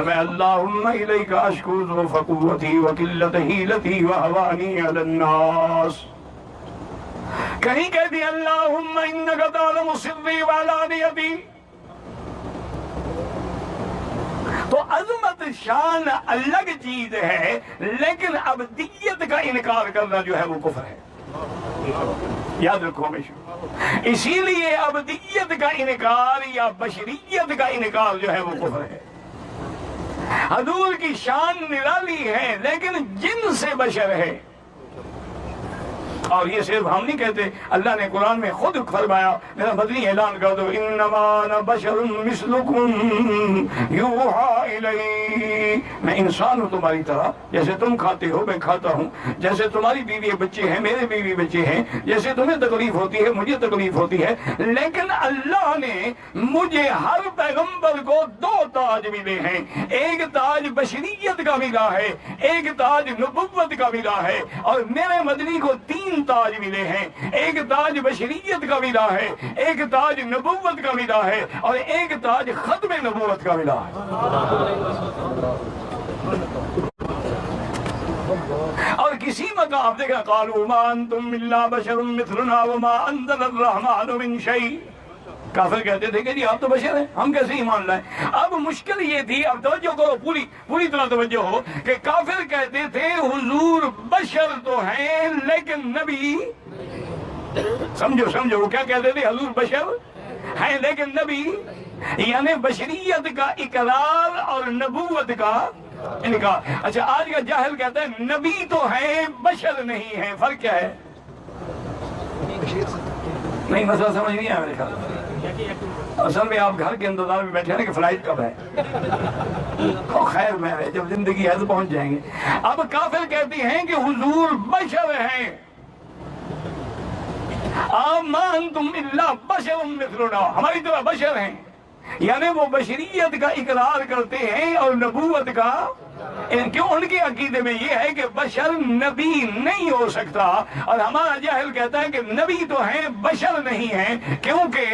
میں اللہم الیک اشکو ضعف قوتی وقلت حیلتی وہوانی علی الناس، کہیں کہتی اللہم انک تعلم سری وعلانیتی۔ تو عظمت شان الگ چیز ہے، لیکن عبدیت کا انکار کرنا جو ہے وہ کفر ہے، یاد رکھو ہمیشہ۔ اسی لیے عبدیت کا انکار یا بشریت کا انکار جو ہے وہ کفر ہے۔ حضور کی شان نرالی ہے لیکن جن سے بشر ہے، اور یہ صرف ہم نہیں کہتے، اللہ نے قرآن میں خود فرمایا، میرا مدنی اعلان کر دو انما انا بشر مثلکم یوحی الی، میں انسان ہوں تمہاری طرح، جیسے تم کھاتے ہو میں کھاتا ہوں، جیسے تمہاری بیوی بچے ہیں میرے بیوی بچے ہیں، جیسے تمہیں تکلیف ہوتی ہے مجھے تکلیف ہوتی ہے، لیکن اللہ نے مجھے ہر پیغمبر کو دو تاج ملے ہیں، ایک تاج بشریت کا ملا ہے، ایک تاج نبوت کا ملا ہے، اور میرے مدنی کو تین تاج ملے ہیں، ایک تاج بشریت کا ملا ہے، ایک تاج نبوت کا ملا ہے، اور ایک تاج ختم نبوت کا ملا ہے۔ اور کسی مقام آپ دیکھا قالوا ما انتم الا بشر مثلنا وما انزل الرحمن من شيء، کافر کہتے تھے کہ جی آپ تو بشر ہیں، ہم کیسے ایمان لائیں؟ اب مشکل یہ تھی، اب توجہ کرو، پوری طرح توجہ ہو، کہ کافر کہتے تھے حضور بشر تو ہیں لیکن نبی، سمجھو وہ کیا کہتے تھے؟ حضور بشر ہیں لیکن نبی، یعنی بشریت کا اقرار اور نبوت کا انکار۔ اچھا آج کا جاہل کہتا ہے نبی تو ہیں بشر نہیں ہیں، فرق کیا ہے؟ نہیں مسئلہ سمجھ نہیں آیا میرے خیال میں۔ اصل میں آپ گھر کے انتظار میں بیٹھے ہیں کہ فلائٹ کب ہے، خیر میں جب زندگی ہے تو پہنچ جائیں گے۔ اب کافر کہتی ہیں کہ حضور بشر ہیں، ما انتم الا بشر مثلنا، ہماری طرح بشر ہیں، یعنی وہ بشریت کا اقرار کرتے ہیں اور نبوت کا، کیوں؟ ان کے عقیدے میں یہ ہے کہ بشر نبی نہیں ہو سکتا، اور ہمارا جاہل کہتا ہے کہ نبی تو ہیں بشر نہیں ہیں، کیونکہ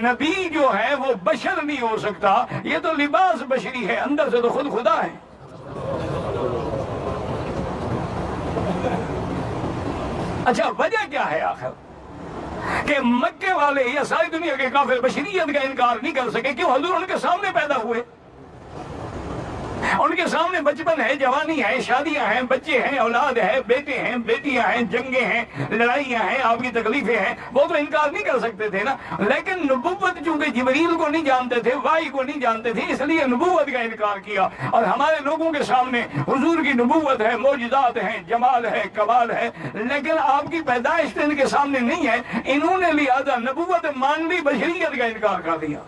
نبی جو ہے وہ بشر نہیں ہو سکتا، یہ تو لباس بشری ہے، اندر سے تو خود خدا ہے۔ اچھا وجہ کیا ہے آخر کہ مکے والے یا ساری دنیا کے کافر بشریت کا انکار نہیں کر سکے؟ کیوں؟ حضور ان کے سامنے پیدا ہوئے، ان کے سامنے بچپن ہے، جوانی ہے، شادیاں ہیں، بچے ہیں، اولاد ہے، بیٹے ہیں، بیٹیاں ہیں، جنگیں ہیں، لڑائیاں ہیں، آپ کی تکلیفیں ہیں، وہ تو انکار نہیں کر سکتے تھے نا. لیکن نبوت چونکہ جبریل کو نہیں جانتے تھے، وحی کو نہیں جانتے تھے، اس لیے نبوت کا انکار کیا. اور ہمارے لوگوں کے سامنے حضور کی نبوت ہے، معجزات ہیں، جمال ہے، کمال ہے، لیکن آپ کی پیدائش ان کے سامنے نہیں ہے. انہوں نے لہذا نبوت مان لی، بشریت کا انکار کر دیا.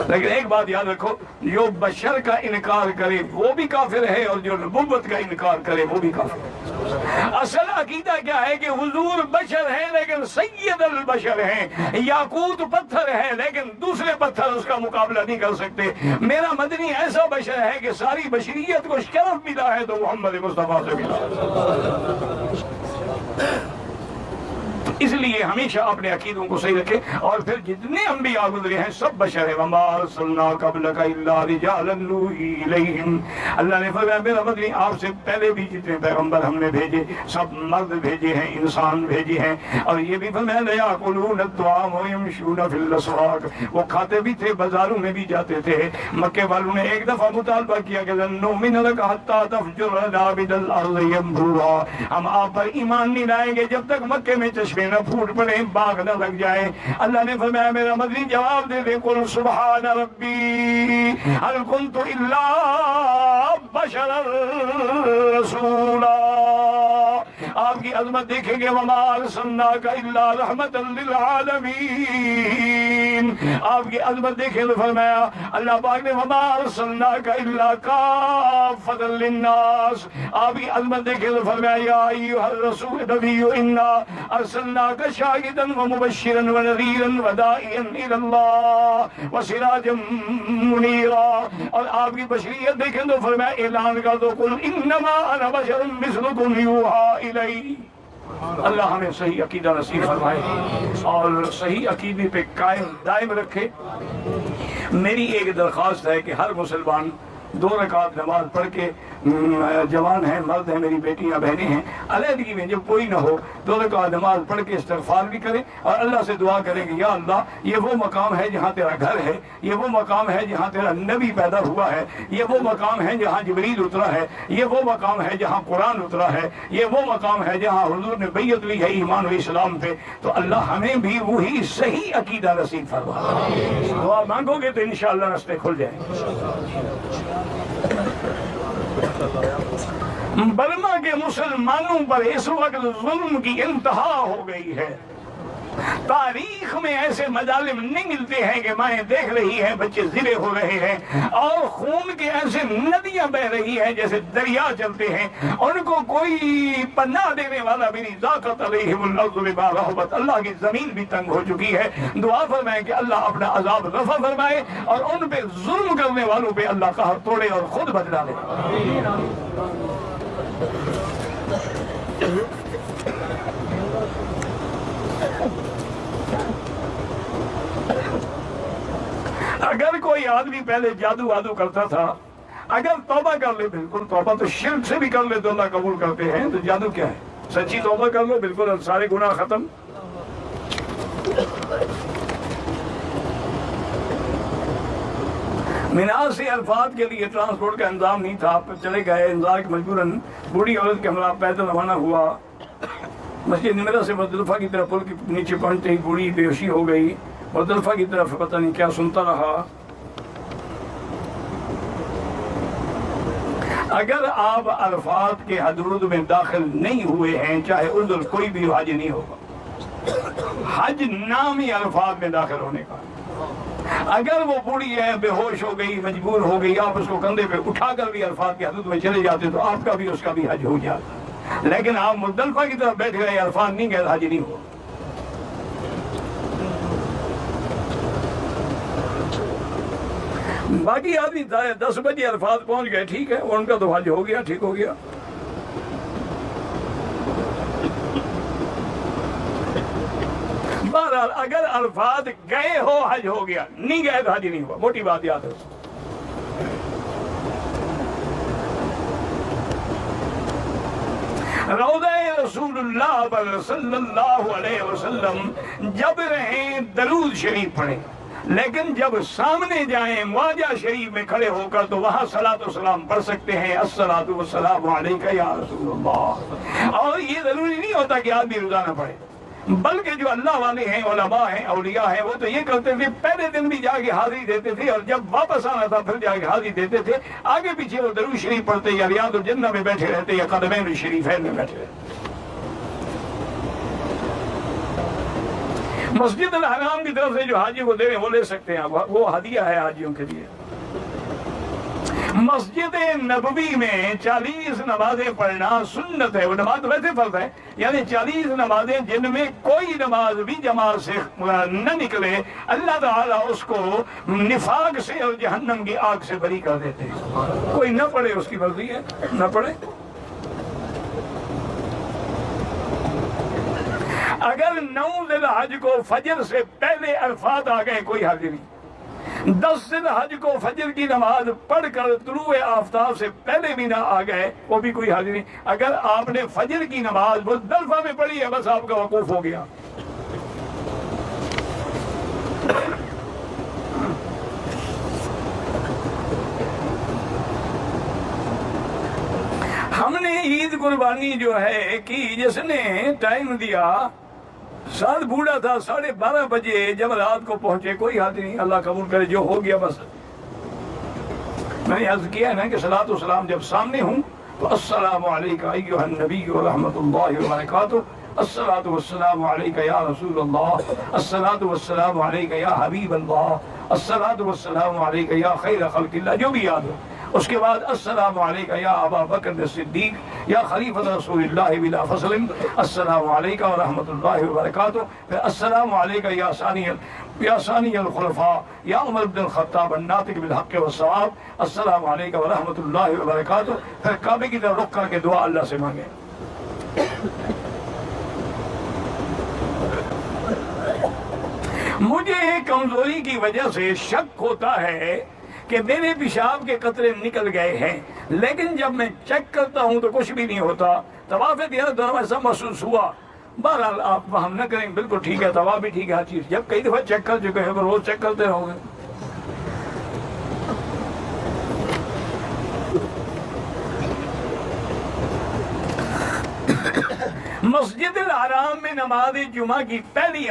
لیکن ایک بات یاد رکھو، جو بشر کا انکار کرے وہ بھی کافر ہے، اور جو نبوت کا انکار کرے وہ بھی کافر ہے. اصل عقیدہ کیا ہے کہ حضور بشر ہیں لیکن سید البشر ہیں. یاقوت پتھر ہے لیکن دوسرے پتھر اس کا مقابلہ نہیں کر سکتے. میرا مدنی ایسا بشر ہے کہ ساری بشریت کو شرف ملا ہے تو محمد مصطفیٰ سے ملا. اس لیے ہمیشہ اپنے عقیدوں کو صحیح رکھے. اور پھر جتنے انبیاء گزرے ہیں سب بشر ہیں. وما ارسلنا قبلک الا رجالا نوحی الیہم. اللہ نے فرمایا میرا مدنی آپ سے پہلے بھی جتنے پیغمبر ہم نے بھیجے سب مرد بھیجے ہیں، انسان بھیجے ہیں. اور یہ بھی فرمایا لیاکلون الطعام ویمشون فی الاسواق. وہ کھاتے بھی تھے، بازاروں میں بھی جاتے تھے. مکے والوں نے ایک دفعہ مطالبہ کیا کہ لن نؤمن لک حتی تفجر لنا من الارض ینبوعا. ہم آپ پر ایمان نہیں لائیں گے جب تک مکے میں چشمے نہ پھوٹ پڑے، باغ نہ لگ جائے. اللہ نے فرمایا میرا مدنی جواب دے دے قل سبحان ربی هل كنت الا بشرا رسولا. آپ کی عظمت دیکھیں گے. وما ارسلناک الا رحمتا للعالمین. آپ کی عظمت دیکھیں تو فرمایا اللہ پاک نے وما ارسلناک الا کافۃ للناس. آپ کی عظمت دیکھیں تو فرمایا یا ایھا الرسول نبی انا ارسلناک شاہدا ومبشرا ونذیرا وداعیا الی اللہ وسراجا منیرا. اور آپ کی بشریت دیکھیں تو فرمایا اعلان کر دو قل انما انا بشر مثلکم یوحی الی. اللہ ہمیں صحیح عقیدہ نصیب فرمائے اور صحیح عقیدے پہ قائم دائم رکھے. میری ایک درخواست ہے کہ ہر مسلمان 2 رکعت نماز پڑھ کے، جوان ہیں، مرد ہیں، میری بیٹیاں بہنیں ہیں، علیحدگی میں جب کوئی نہ ہو 2 رکعت نماز پڑھ کے استغفار بھی کریں اور اللہ سے دعا کریں کہ یا اللہ یہ وہ مقام ہے جہاں تیرا گھر ہے، یہ وہ مقام ہے جہاں تیرا نبی پیدا ہوا ہے، یہ وہ مقام ہے جہاں جبریل اترا ہے، یہ وہ مقام ہے جہاں قرآن اترا ہے، یہ وہ مقام ہے جہاں حضور نے بیعت لی ہے ایمان و اسلام پہ. تو اللہ ہمیں بھی وہی صحیح عقیدہ نصیب فرما. دعا مانگو گے تو انشاءاللہ راستے کھل جائیں. برما کے مسلمانوں پر اس وقت ظلم کی انتہا ہو گئی ہے. تاریخ میں ایسے مظالم نہیں ملتے ہیں کہ مائیں دیکھ رہی ہیں بچے ذبح ہو رہے ہیں اور خون کے ایسے ندیاں بہ رہی ہیں جیسے دریا چلتے ہیں. ان کو کوئی پناہ دینے والا بھی نہیں. ذاقت علیہم الارض بما رحبت. اللہ کی زمین بھی تنگ ہو چکی ہے. دعا فرمائیں کہ اللہ اپنا عذاب رفع فرمائے اور ان پہ ظلم کرنے والوں پہ اللہ قہر توڑے اور خود بدلا لے. اگر کوئی آدمی پہلے جادو وادو کرتا تھا، اگر توبہ کر لے، بالکل توبہ تو شرک سے بھی کر لے تو اللہ قبول کرتے ہیں. تو جادو کیا ہے؟ سچی توبہ کر لو، بالکل سارے گناہ ختم. مینا سے عرفات کے لیے ٹرانسپورٹ کا انتظام نہیں تھا، آپ چلے گئے. انتظار کے مجبوراً بوڑھی عورت کے ہمراہ پیدل روانہ ہوا. مسجد نمرہ سے مزدلفہ کی طرف پل کے نیچے پہنچتے ہی بوڑھی بے ہوشی ہو گئی. مزدلفہ کی طرف پتہ نہیں کیا سنتا رہا. اگر آپ عرفات کے حدود میں داخل نہیں ہوئے ہیں، چاہے عذر کوئی بھی حج نہیں ہوگا. حج نام ہی عرفات میں داخل ہونے کا. اگر وہ بوڑھی ہے، بے ہوش ہو گئی، مجبور ہو گئی، آپ اس کو کندھے پہ اٹھا کر بھی عرفات کے حدود میں چلے جاتے تو آپ کا بھی اس کا بھی حج ہو جاتا. لیکن آپ مزدلفہ کی طرف بیٹھ گئے، عرفات نہیں گئے، حج نہیں ہوا. باقی آدمی 10 بجے عرفات پہنچ گئے، ٹھیک ہے، ان کا تو حج ہو گیا، ٹھیک ہو گیا. بہرحال اگر عرفات گئے ہو حج ہو گیا، نہیں گئے تو حج نہیں ہوا. موٹی بات یاد ہے. روضہ رسول اللہ پر صلی اللہ علیہ وسلم جب رہیں درود شریف پڑھیں. لیکن جب سامنے جائیں مواجہ شریف میں کھڑے ہو کر تو وہاں صلاۃ و سلام پڑھ سکتے ہیں، الصلاۃ والسلام علیک یا رسول اللہ۔ اور یہ ضروری نہیں ہوتا کہ آدمی روزانہ پڑھے، بلکہ جو اللہ والے ہیں، علماء ہیں، اولیاء ہیں، وہ تو یہ کرتے تھے پہلے دن بھی جا کے حاضری دیتے تھے، اور جب واپس آنا تھا پھر جا کے حاضری دیتے تھے، آگے پیچھے وہ درود شریف پڑھتے یا ریاض الجنہ میں بیٹھے رہتے یا قدمین الشریفین میں بیٹھے رہتے۔ مسجد الحرام کی طرف سے جو حاجی کو دے رہے ہیں وہ لے سکتے ہیں، وہ ہدیہ ہے حاجیوں کے لیے۔ مسجد نبوی میں 40 نمازیں پڑھنا سنت ہے، وہ نماز ویسے فرض ہے، یعنی 40 نمازیں جن میں کوئی نماز بھی جماعت سے نہ نکلے، اللہ تعالیٰ اس کو نفاق سے اور جہنم کی آگ سے بری کر دیتے ہیں۔ کوئی نہ پڑھے اس کی مرضی ہے، نہ پڑھے۔ اگر 9 ذی الحج کو فجر سے پہلے عرفات آ گئے کوئی حرج نہیں، 10 ذی الحج کو فجر کی نماز پڑھ کر طلوع آفتاب سے پہلے بھی نہ آ گئے وہ بھی کوئی حرج نہیں۔ اگر آپ نے فجر کی نماز مزدلفہ میں پڑھی ہے بس آپ کا وقوف ہو گیا۔ ہم نے عید قربانی جو ہے کی، جس نے ٹائم دیا، سال بوڑھا تھا، 12:30 بجے جب رات کو پہنچے، کوئی حد نہیں، اللہ قبول کرے، جو ہو گیا بس۔ میں نے عرض کیا ہے نا کہ صلاۃ و سلام جب سامنے ہوں تو السلام علیکہ ایھا النبی ورحمۃ اللہ وبرکاتہ، الصلاۃ والسلام علیکہ یا رسول اللہ، الصلاۃ والسلام علیکہ یا حبیب اللہ، الصلاۃ والسلام علیکہ یا خیر خلق اللہ، جو بھی یاد ہو۔ اس کے بعد السلام علیکہ یا ابا بکر الصدیق یا خلیفۃ رسول اللہ بلا فصل، السلام علیکہ ورحمۃ اللہ وبرکاتہ، پھر السلام علیکہ یا ثانی الخلفاء یا عمر بن الخطاب الناطق بالحق والصواب، السلام علیکہ ورحمۃ اللہ وبرکاتہ، پھر کعبے کی طرف رخ کر کے دعا اللہ سے مانگے۔ مجھے کمزوری کی وجہ سے شک ہوتا ہے کہ میرے پیشاب کے قطرے نکل گئے ہیں، لیکن جب میں چیک کرتا ہوں تو کچھ بھی نہیں ہوتا۔ طواف دیانت دوران ایسا محسوس ہوا، بہرحال آپ وہم نہ کریں، بالکل ٹھیک ہے، طواف بھی ٹھیک ہے، ہر چیز۔ جب کئی دفعہ چیک کر چکے ہیں، روز چیک کرتے رہو گے۔ مسجد الحرام میں نماز جمعہ کی پہلی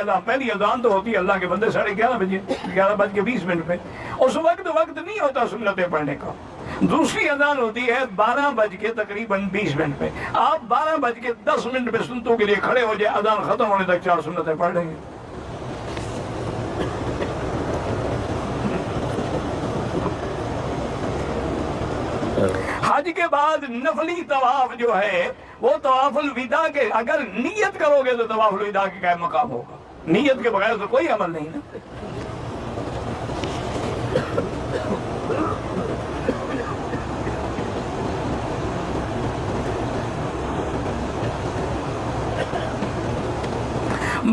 اذان تو ہوتی ہے اللہ کے بندے 11:30 بجے، 11:20 پہ۔ اس وقت نہیں ہوتا سنتیں پڑھنے کا۔ دوسری اذان ہوتی ہے 12:20 پہ۔ آپ 12:10 پہ سنتوں کے لیے کھڑے ہو جائے، اذان ختم ہونے تک 4 سنتیں پڑھ لیں گے۔ حج کے بعد نفلی طواف جو ہے وہ طواف الوداع کے، اگر نیت کرو گے تو طواف الوداع کے قائم مقام ہوگا، نیت کے بغیر تو کوئی عمل نہیں نا۔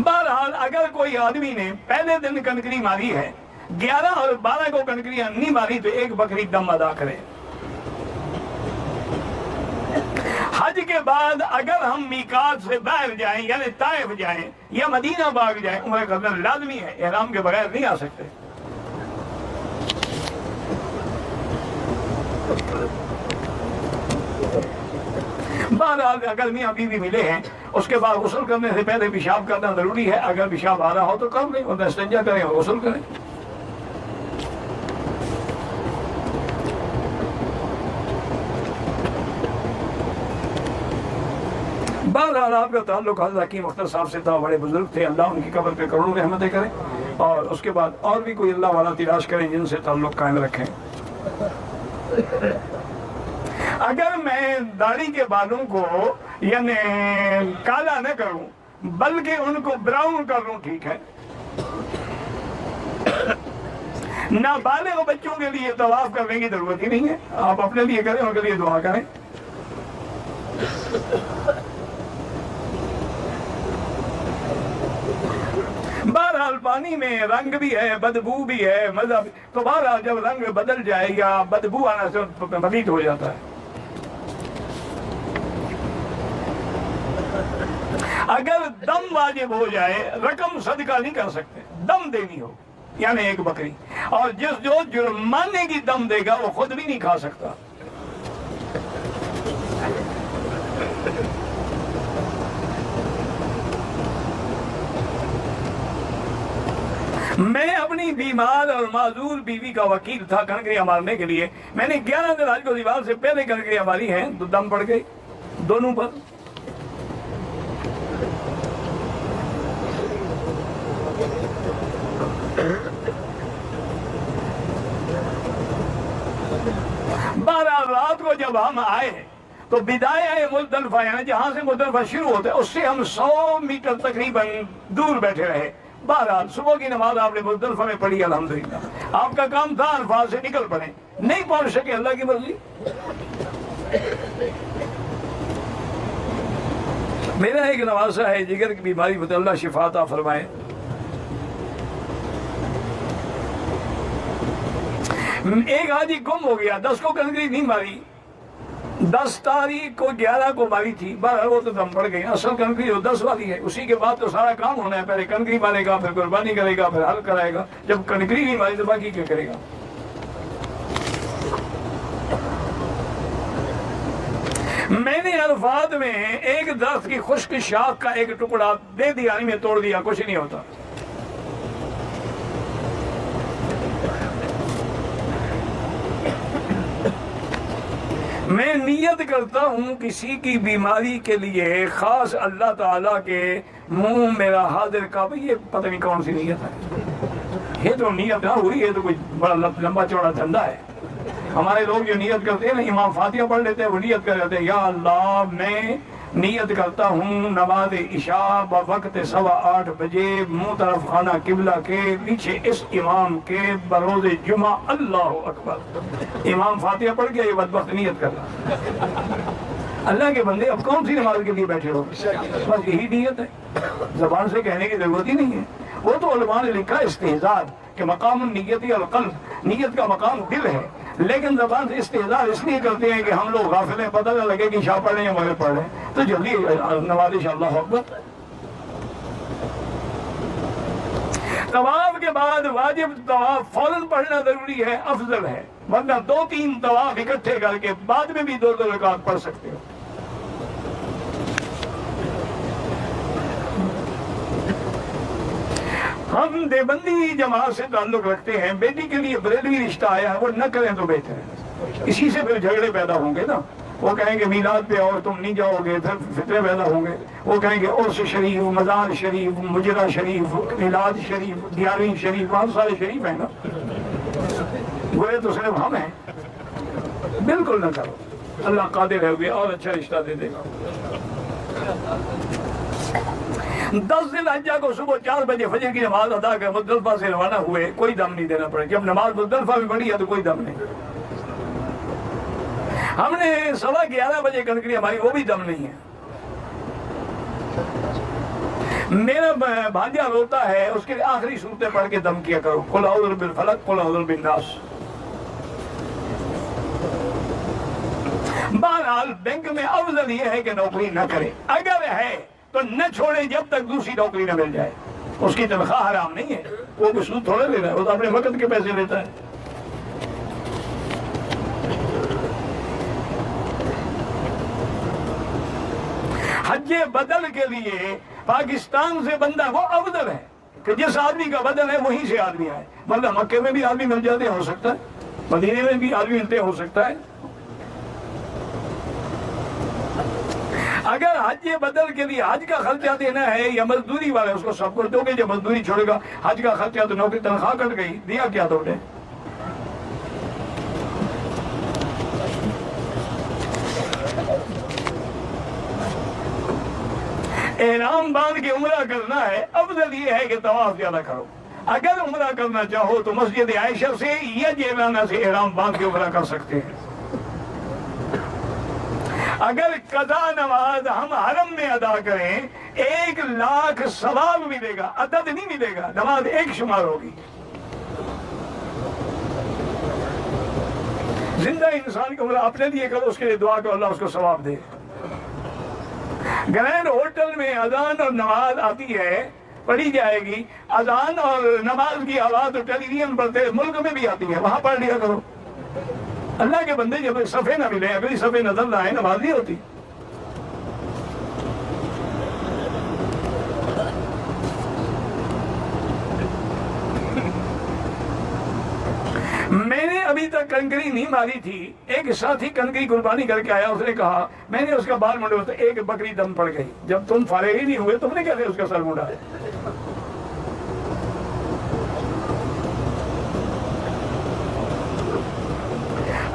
بہرحال اگر کوئی آدمی نے پہلے دن کنکری ماری ہے، 11 اور 12 کو کنکریاں نہیں ماری تو ایک بکری دم ادا کرے۔ حج کے بعد اگر ہم میقات سے باہر جائیں، یعنی طائف جائیں یا مدینہ باغ جائیں، عمرہ کرنا لازمی ہے، احرام کے بغیر نہیں آ سکتے۔ بہرحال اگر میاں بیوی ملے ہیں، اس کے بعد غسل کرنے سے پہلے پیشاب کرنا ضروری ہے۔ اگر پیشاب آ رہا ہو تو کر لیں، اور استنجا کریں اور غسل کریں۔ بہرحال آپ کا تعلق حضرت حکیم اختر صاحب سے تھا، بڑے بزرگ تھے، اللہ ان کی قبر پہ کروڑوں رحمتیں کریں، اور اس کے بعد اور بھی کوئی اللہ والا تلاش کریں جن سے تعلق قائم رکھیں۔ اگر میں داڑھی کے بالوں کو یعنی کالا نہ کروں بلکہ ان کو براؤن کر لوں، ٹھیک ہے۔ نابالغ بچوں کے لیے طواف کرنے کی ضرورت ہی نہیں ہے، آپ اپنے لیے کریں، ان کے لیے دعا کریں۔ بہرحال پانی میں رنگ بھی ہے، بدبو بھی ہے، مزہ بھی، تو بہرحال جب رنگ بدل جائے یا بدبو آنا سے پلید ہو جاتا ہے۔ اگر دم واجب ہو جائے، رقم صدقہ نہیں کر سکتے، دم دینی ہو، یعنی ایک بکری، اور جو جرمانے کی دم دے گا وہ خود بھی نہیں کھا سکتا۔ میں اپنی بیمار اور معذور بیوی کا وکیل تھا کنکریاں مارنے کے لیے۔ میں نے 11 دن آج کو دیوار سے پہلے کنکریاں ماری ہیں تو دم پڑ گئی دونوں پر۔ بارہ رات کو جب ہم آئے تو بدایہ مزدلفہ یعنی جہاں سے مزدلفہ شروع ہوتا ہے اس سے ہم 100 میٹر تقریباً دور بیٹھے رہے۔ بہرحال صبح کی نماز آپ نے مزدلفہ میں پڑھی الحمدللہ۔ آپ کا کام تھا الفاظ سے نکل پڑے، نہیں پہنچ سکے اللہ کی مرضی۔ میرا ایک نواسہ ہے جگر کی بیماری ہوتی ہے، اللہ شفا عطا فرمائے۔ ایک حاجی گم ہو گیا، 10 کو کنکری نہیں ماری، 10 تاریخ کو 11 کو ماری تھی، بہرحال وہ تو دم پڑ گئی۔ اصل کنکری وہ 10 والی ہے، اسی کے بعد تو سارا کام ہونا ہے، پہلے کنکری مارے گا، پھر قربانی کرے گا، پھر حل کرائے گا۔ جب کنکری نہیں ماری تو باقی کیا کرے گا؟ میں نے الفاظ میں ایک درخت کی خشک شاخ کا ایک ٹکڑا دے دیا، میں توڑ دیا، کچھ نہیں ہوتا۔ میں نیت کرتا ہوں کسی کی بیماری کے لیے خاص اللہ تعالیٰ کے منہ میرا حاضر کا، یہ پتہ نہیں کون سی نیت ہے، یہ تو نیت نہ ہوئی، یہ تو کوئی بڑا لمبا چوڑا دھندا ہے۔ ہمارے لوگ جو نیت کرتے ہیں نا، امام فاتحہ پڑھ لیتے ہیں، وہ نیت کر لیتے ہیں یا اللہ میں نیت کرتا ہوں نماز عشاء بوقت 8:15 بجے منہ طرف خانہ قبلہ کے پیچھے اس امام کے بروز جمعہ، اللہ اکبر۔ امام فاتحہ پڑھ کے یہ بدبخت نیت کر رہا۔ اللہ کے بندے اب کون سی نماز کے لیے بیٹھے ہو؟ بس یہی نیت ہے، زبان سے کہنے کی ضرورت ہی نہیں ہے۔ وہ تو علماء نے لکھا استحضار کہ مقام النیت القلب، نیت کا مقام دل ہے، لیکن زبان سے استحضار اس لیے کرتے ہیں کہ ہم لوگ غافل ہیں، پتہ نہ لگے کہ شاہ پڑھ رہے ہیں یا مغرب پڑھ رہے ہیں، تو جلدی نماز اللہ اکبر۔ طواف کے بعد واجب طواف فوراً پڑھنا ضروری ہے، افضل ہے، ورنہ 2-3 طواف اکٹھے کر کے بعد میں بھی 2 رکعت پڑھ سکتے ہو۔ ہم دیوبندی جماعت سے تعلق رکھتے ہیں، بیٹی کے لیے بریلوی رشتہ آیا ہے، وہ نہ کریں تو بہتر ہے، اسی سے پھر جھگڑے پیدا ہوں گے نا۔ وہ کہیں گے میلاد پہ اور تم نہیں جاؤ گے، پھر فتنے پیدا ہوں گے۔ وہ کہیں گے عرس شریف، مزار شریف، مجرہ شریف، میلاد شریف، 11ویں شریف، وہاں سارے شریف ہیں نا، گوئے تو صرف ہم ہیں۔ بالکل نہ کرو، اللہ قادر ہے اور اچھا رشتہ دے دے گا۔ 10 ذی الحجہ کو صبح 4 بجے فجر کی نماز ادا کر مزدلفہ سے روانہ ہوئے، کوئی دم نہیں دینا پڑے۔ جب نماز مزدلفہ میں پڑھی ہے تو کوئی دم نہیں۔ ہم نے 11:15 بجے کنکری ہماری، وہ بھی دم نہیں ہے۔ میرا بھانجا روتا ہے، اس کے آخری صورتیں پڑھ کے دم کیا کرو، قل اعوذ بالفلق، قل اعوذ بالناس۔ بہرحال بینک میں افضل یہ ہے کہ نوکری نہ کرے، اگر ہے تو نہ چھوڑے جب تک دوسری نوکری نہ مل جائے۔ اس کی تنخواہ حرام نہیں ہے، وہ کوئی سود تھوڑے لے رہا ہے، وہ تو اپنے وقت کے پیسے لیتا ہے۔ حج بدل کے لیے پاکستان سے بندہ وہ افضل ہے کہ جس آدمی کا بدل ہے وہیں سے آدمی آئے، مطلب مکے میں بھی آدمی مل جاتے ہو سکتا ہے، مدینے میں بھی آدمی ملتے ہو سکتا ہے۔ اگر حج بدل کے لیے حج کا خرچہ دینا ہے یا مزدوری والے، اس کو سب کچھ دو گے، جب مزدوری چھوڑے گا حج کا خرچہ تو نوکری تنخواہ کٹ گئی، دیا کیا تو نے؟ احرام باندھ کے عمرہ کرنا ہے، افضل یہ ہے کہ طواف زیادہ کرو۔ اگر عمرہ کرنا چاہو تو مسجد عائشہ سے یا جیلانہ سے احرام باندھ کے عمرہ کر سکتے ہیں۔ اگر قضا نماز ہم حرم میں ادا کریں 1,00,000 ثواب ملے گا، عدد نہیں ملے گا، نماز ایک شمار ہوگی۔ زندہ انسان کا عمرہ اپنے لیے کرو، اس کے لیے دعا کرو اللہ اس کو ثواب دے۔ گرینڈ ہوٹل میں اذان اور نماز آتی ہے پڑھی جائے گی، اذان اور نماز کی آواز تو ٹیلی ویژن پر ملک میں بھی آتی ہے، وہاں پڑھ لیا کرو۔ اللہ کے بندے جب صفحے نہ ملے، اگلی صفحے نظر نہ آئے، نماز نہیں ہوتی۔ میں نے ابھی تک کنکری نہیں ماری تھی، ایک ساتھی کنکری قربانی کر کے آیا، اس نے کہا میں نے اس کا بال منڈا تو ایک بکری دم پڑ گئی۔ جب تم فارغ ہی نہیں ہوئے تم نے کیسے اس کا سر منڈا ہے؟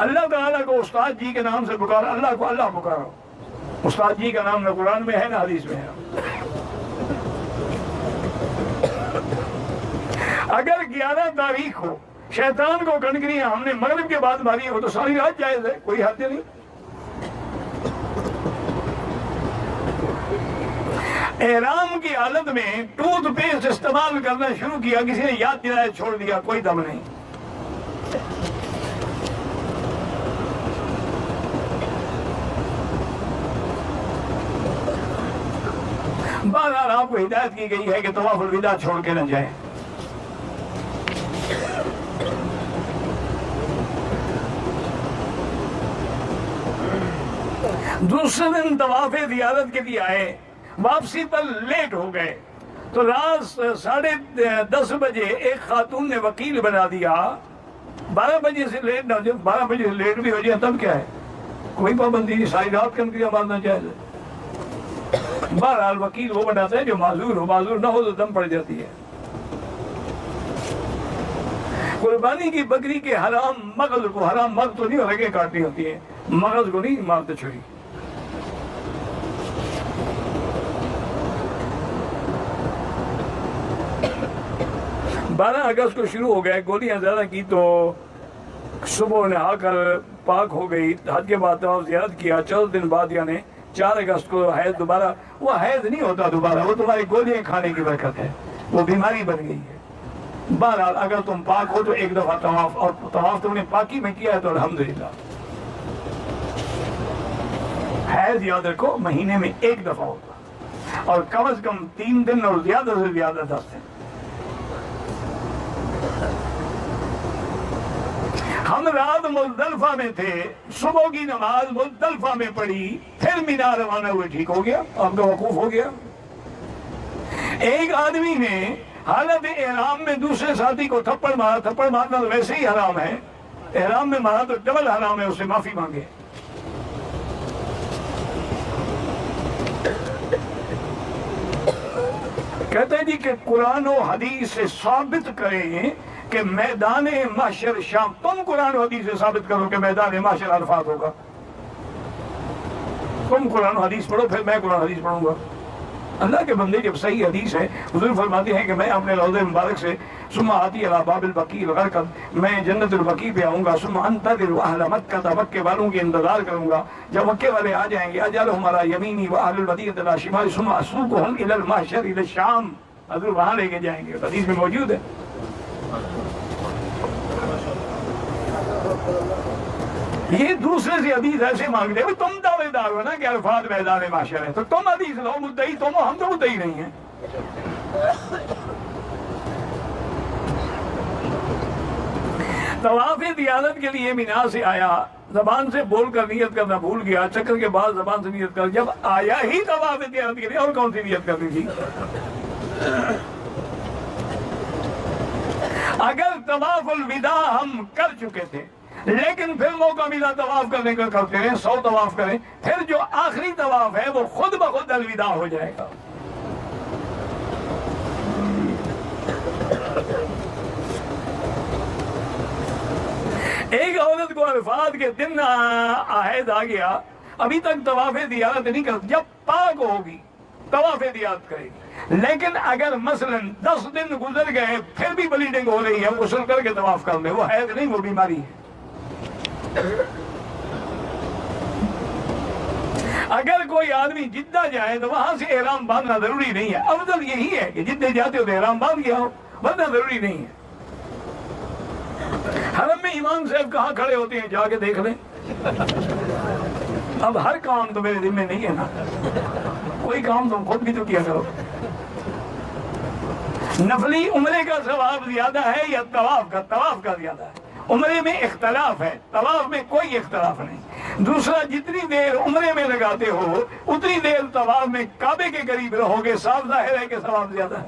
اللہ تعالیٰ کو استاد جی کے نام سے پکارو، اللہ کو اللہ پکارو۔ استاد جی کا نام نہ قرآن میں ہے نہ حدیث میں ہے۔ اگر 11 تاریخ ہو شیطان کو کنکریاں ہم نے مغرب کے بعد ماری ہو تو ساری رات جائز ہے، کوئی حد نہیں۔ احرام کی حالت میں ٹوتھ پیسٹ استعمال کرنا شروع کیا، کسی نے یاد دلایا چھوڑ دیا، کوئی دم نہیں۔ بہرحال آپ کو ہدایت کی گئی ہے کہ طواف الوداع چھوڑ کے نہ جائیں۔ دوسرے دن طواف زیارت کے لیے آئے، واپسی پر لیٹ ہو گئے تو رات 10:30 بجے ایک خاتون نے وکیل بنا دیا 12 بجے سے لیٹ نہ ہو جائے، 12 بجے سے لیٹ بھی ہو جائے تب کیا ہے، کوئی پابندی نہیں، ساری رات کنکریاں مارنا چاہیے۔ بہرحال وکیل وہ بناتا ہے جو معذور ہو، معذور نہ ہو تو دم پڑ جاتی ہے۔ قربانی کی بکری کے حرام مغز کو، حرام مغز تو نہیں رگیں کاٹنی ہوتی ہے، مغز کو نہیں مارتے چھری۔ 12 اگست کو شروع ہو گئے، گولیاں زیادہ کی تو صبح نہا کر پاک ہو گئی، حج کے بعد طواف زیارت کیا، 14 دن بعد یعنی 4 اگست کو حیض دوبارہ، وہ حیض نہیں ہوتا دوبارہ، وہ تمہاری گولیاں کھانے کی برکت ہے، وہ بیماری بن گئی ہے۔ بہرحال اگر تم پاک ہو تو ایک دفعہ طواف، اور طواف تم نے پاکی میں کیا ہے تو الحمدللہ۔ حیض یاد رکھو مہینے میں ایک دفعہ ہوتا، اور کم از کم 3 دن اور زیادہ سے زیادہ 10 دن۔ ہم رات مزدلفہ میں تھے، صبح کی نماز مزدلفہ میں پڑھی، پھر مینا روانہ ہوئے، ٹھیک ہو گیا، آپ کا وقوف ہو گیا۔ ایک آدمی نے حالت احرام میں دوسرے ساتھی کو تھپڑ مارا، تھپڑ مارنا تو ویسے ہی حرام ہے، احرام میں مارا تو ڈبل حرام ہے، اس سے معافی مانگے۔ کہتے ہیں جی کہ قرآن و حدیث سے ثابت کریں کہ میدان محشر شام، تم قرآن و حدیث سے ثابت کرو کہ میدان محشر عرفات ہوگا، تم قرآن و حدیث پڑھو پھر میں قرآن و حدیث پڑھوں گا۔ اللہ کے بندے جب صحیح حدیث ہے، حضور فرماتے ہیں کہ میں اپنے روضہ مبارک سے ثم آتی علی باب البقیع الغرقد، میں جنت البقیع پہ آؤں گا، ثم انتظر اہل مکہ، مکے والوں کی انتظار کروں گا، جب مکے والے آ جائیں گے اجعلہم علی یمینی واہل المدینہ علی شمالی ثم اسوقہم الی المحشر الی الشام، حضور وہاں لے کے جائیں گے، حدیث میں موجود ہے۔ یہ دوسرے سے حدیث ایسے مانگ دے، تم دعوے دار ہو نا کہ عرفات میدان محشر ہے، تو تم حدیث لو، مدعی تم ہو، ہم تو مدعی نہیں ہیں۔ طواف زیارت کے لیے مینا سے آیا، زبان سے بول کر نیت کرنا بھول گیا، چکر کے بعد زبان سے نیت کر، جب آیا ہی طواف زیارت کے لیے اور کون سی نیت کرنی تھی؟ اگر طواف الوداع ہم کر چکے تھے لیکن پھر موقع ملا طواف کرنے کا کرتے رہیں، 100 طواف کریں، پھر جو آخری طواف ہے وہ خود بخود الوداع ہو جائے گا۔ ایک عورت کو عرفات کے دن حیض آ گیا، ابھی تک طواف زیارت نہیں کر، جب پاک ہوگی طواف زیارت کرے گی، لیکن اگر مثلا 10 دن گزر گئے پھر بھی بلیڈنگ ہو رہی ہے، غسل کر کے طواف کر لے، وہ حیض نہیں، وہ بیماری ہے۔ اگر کوئی آدمی جدہ جائے تو وہاں سے احرام باندھنا ضروری نہیں ہے، افضل یہی ہے کہ جدہ جاتے ہو تو احرام باندھ گیا ہو، باندھنا ضروری نہیں ہے۔ حرم میں امام صاحب کہاں کھڑے ہوتے ہیں جا کے دیکھ لیں، اب ہر کام تو میرے ذمہ نہیں ہے نا، کوئی کام تم خود بھی تو کیا کرو۔ نفلی عمرے کا ثواب زیادہ ہے یا طواف کا زیادہ ہے؟ عمرے میں اختلاف ہے، طواف میں کوئی اختلاف نہیں۔ دوسرا، جتنی دیر عمرے میں لگاتے ہو اتنی دیر طواف میں کعبے کے قریب رہو گے، صاف ظاہر ہے کہ ثواب زیادہ ہے۔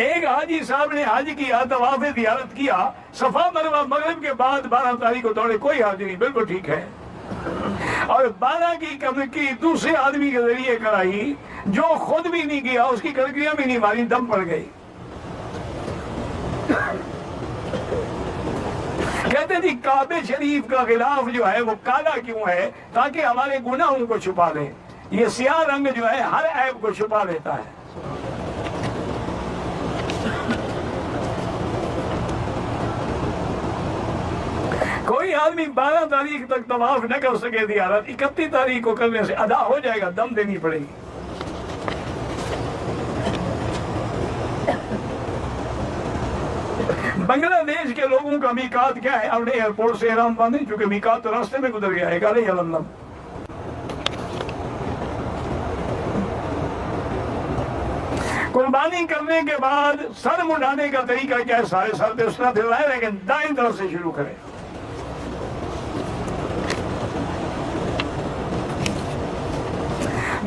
ایک حاجی صاحب نے حج کیا، طواف زیارت کیا، صفا مروہ مغرب کے بعد 12 تاریخ کو دوڑے، کوئی حرج نہیں، بالکل ٹھیک ہے۔ اور 12 کی کمکی دوسرے آدمی کے ذریعے کرائی، جو خود بھی نہیں گیا، اس کی کڑکیاں بھی نہیں ماری، دم پڑ گئی۔ کہتے تھی کعبہ شریف کا غلاف جو ہے وہ کالا کیوں ہے؟ تاکہ ہمارے گناہوں کو چھپا لے۔ یہ سیاہ رنگ جو ہے ہر عیب کو چھپا لیتا ہے۔ کوئی آدمی 12 تاریخ تک طواف نہ کر سکے زیارت، 31 تاریخ کو کرنے سے ادا ہو جائے گا، دم دینی پڑے گی۔ بنگلہ دیش کے لوگوں کا میقات کیا ہے؟ اپنے ایئرپورٹ سے احرام باندھیں، چونکہ میقات تو راستے میں گزر گیا ہے، علیہ السلام۔ قربانی کرنے کے بعد سر مڈانے کا طریقہ کیا ہے؟ سارے سر پہ اس طرح پھیلائے، لیکن دائیں طرف سے شروع کریں۔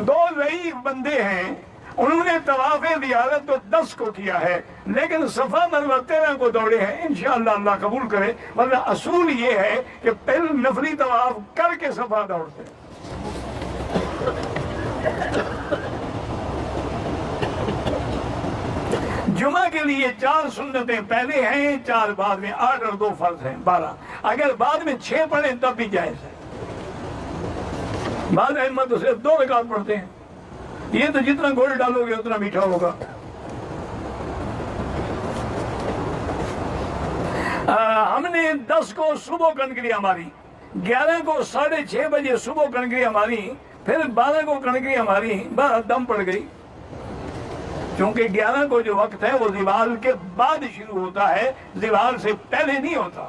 دو ضعیف بندے ہیں، انہوں نے طواف زیارت تو 10 کو کیا ہے، لیکن صفا مروہ 13 کو دوڑے ہیں۔ انشاءاللہ اللہ قبول کرے، ورنہ اصول یہ ہے کہ پہلے نفلی طواف کر کے صفا دوڑتے ہیں۔ جمعہ کے لیے 4 سنتیں پہلے ہیں، 4 بعد میں، 8 اور 2 فرض ہیں، 12۔ اگر بعد میں 6 پڑھیں تب بھی جائز ہے۔ بعض احمد تو صرف 2 رکعت پڑھتے ہیں۔ یہ تو جتنا گول ڈالو گے اتنا میٹھا ہوگا۔ ہم نے 10 کو صبح کنکریاں ماری، 11 کو 6:30 بجے صبح کنکریاں ماری، پھر 12 کو کنکریاں ماری، بس دم پڑ گئی۔ چونکہ 11 کو جو وقت ہے وہ زوال کے بعد شروع ہوتا ہے، زوال سے پہلے نہیں ہوتا۔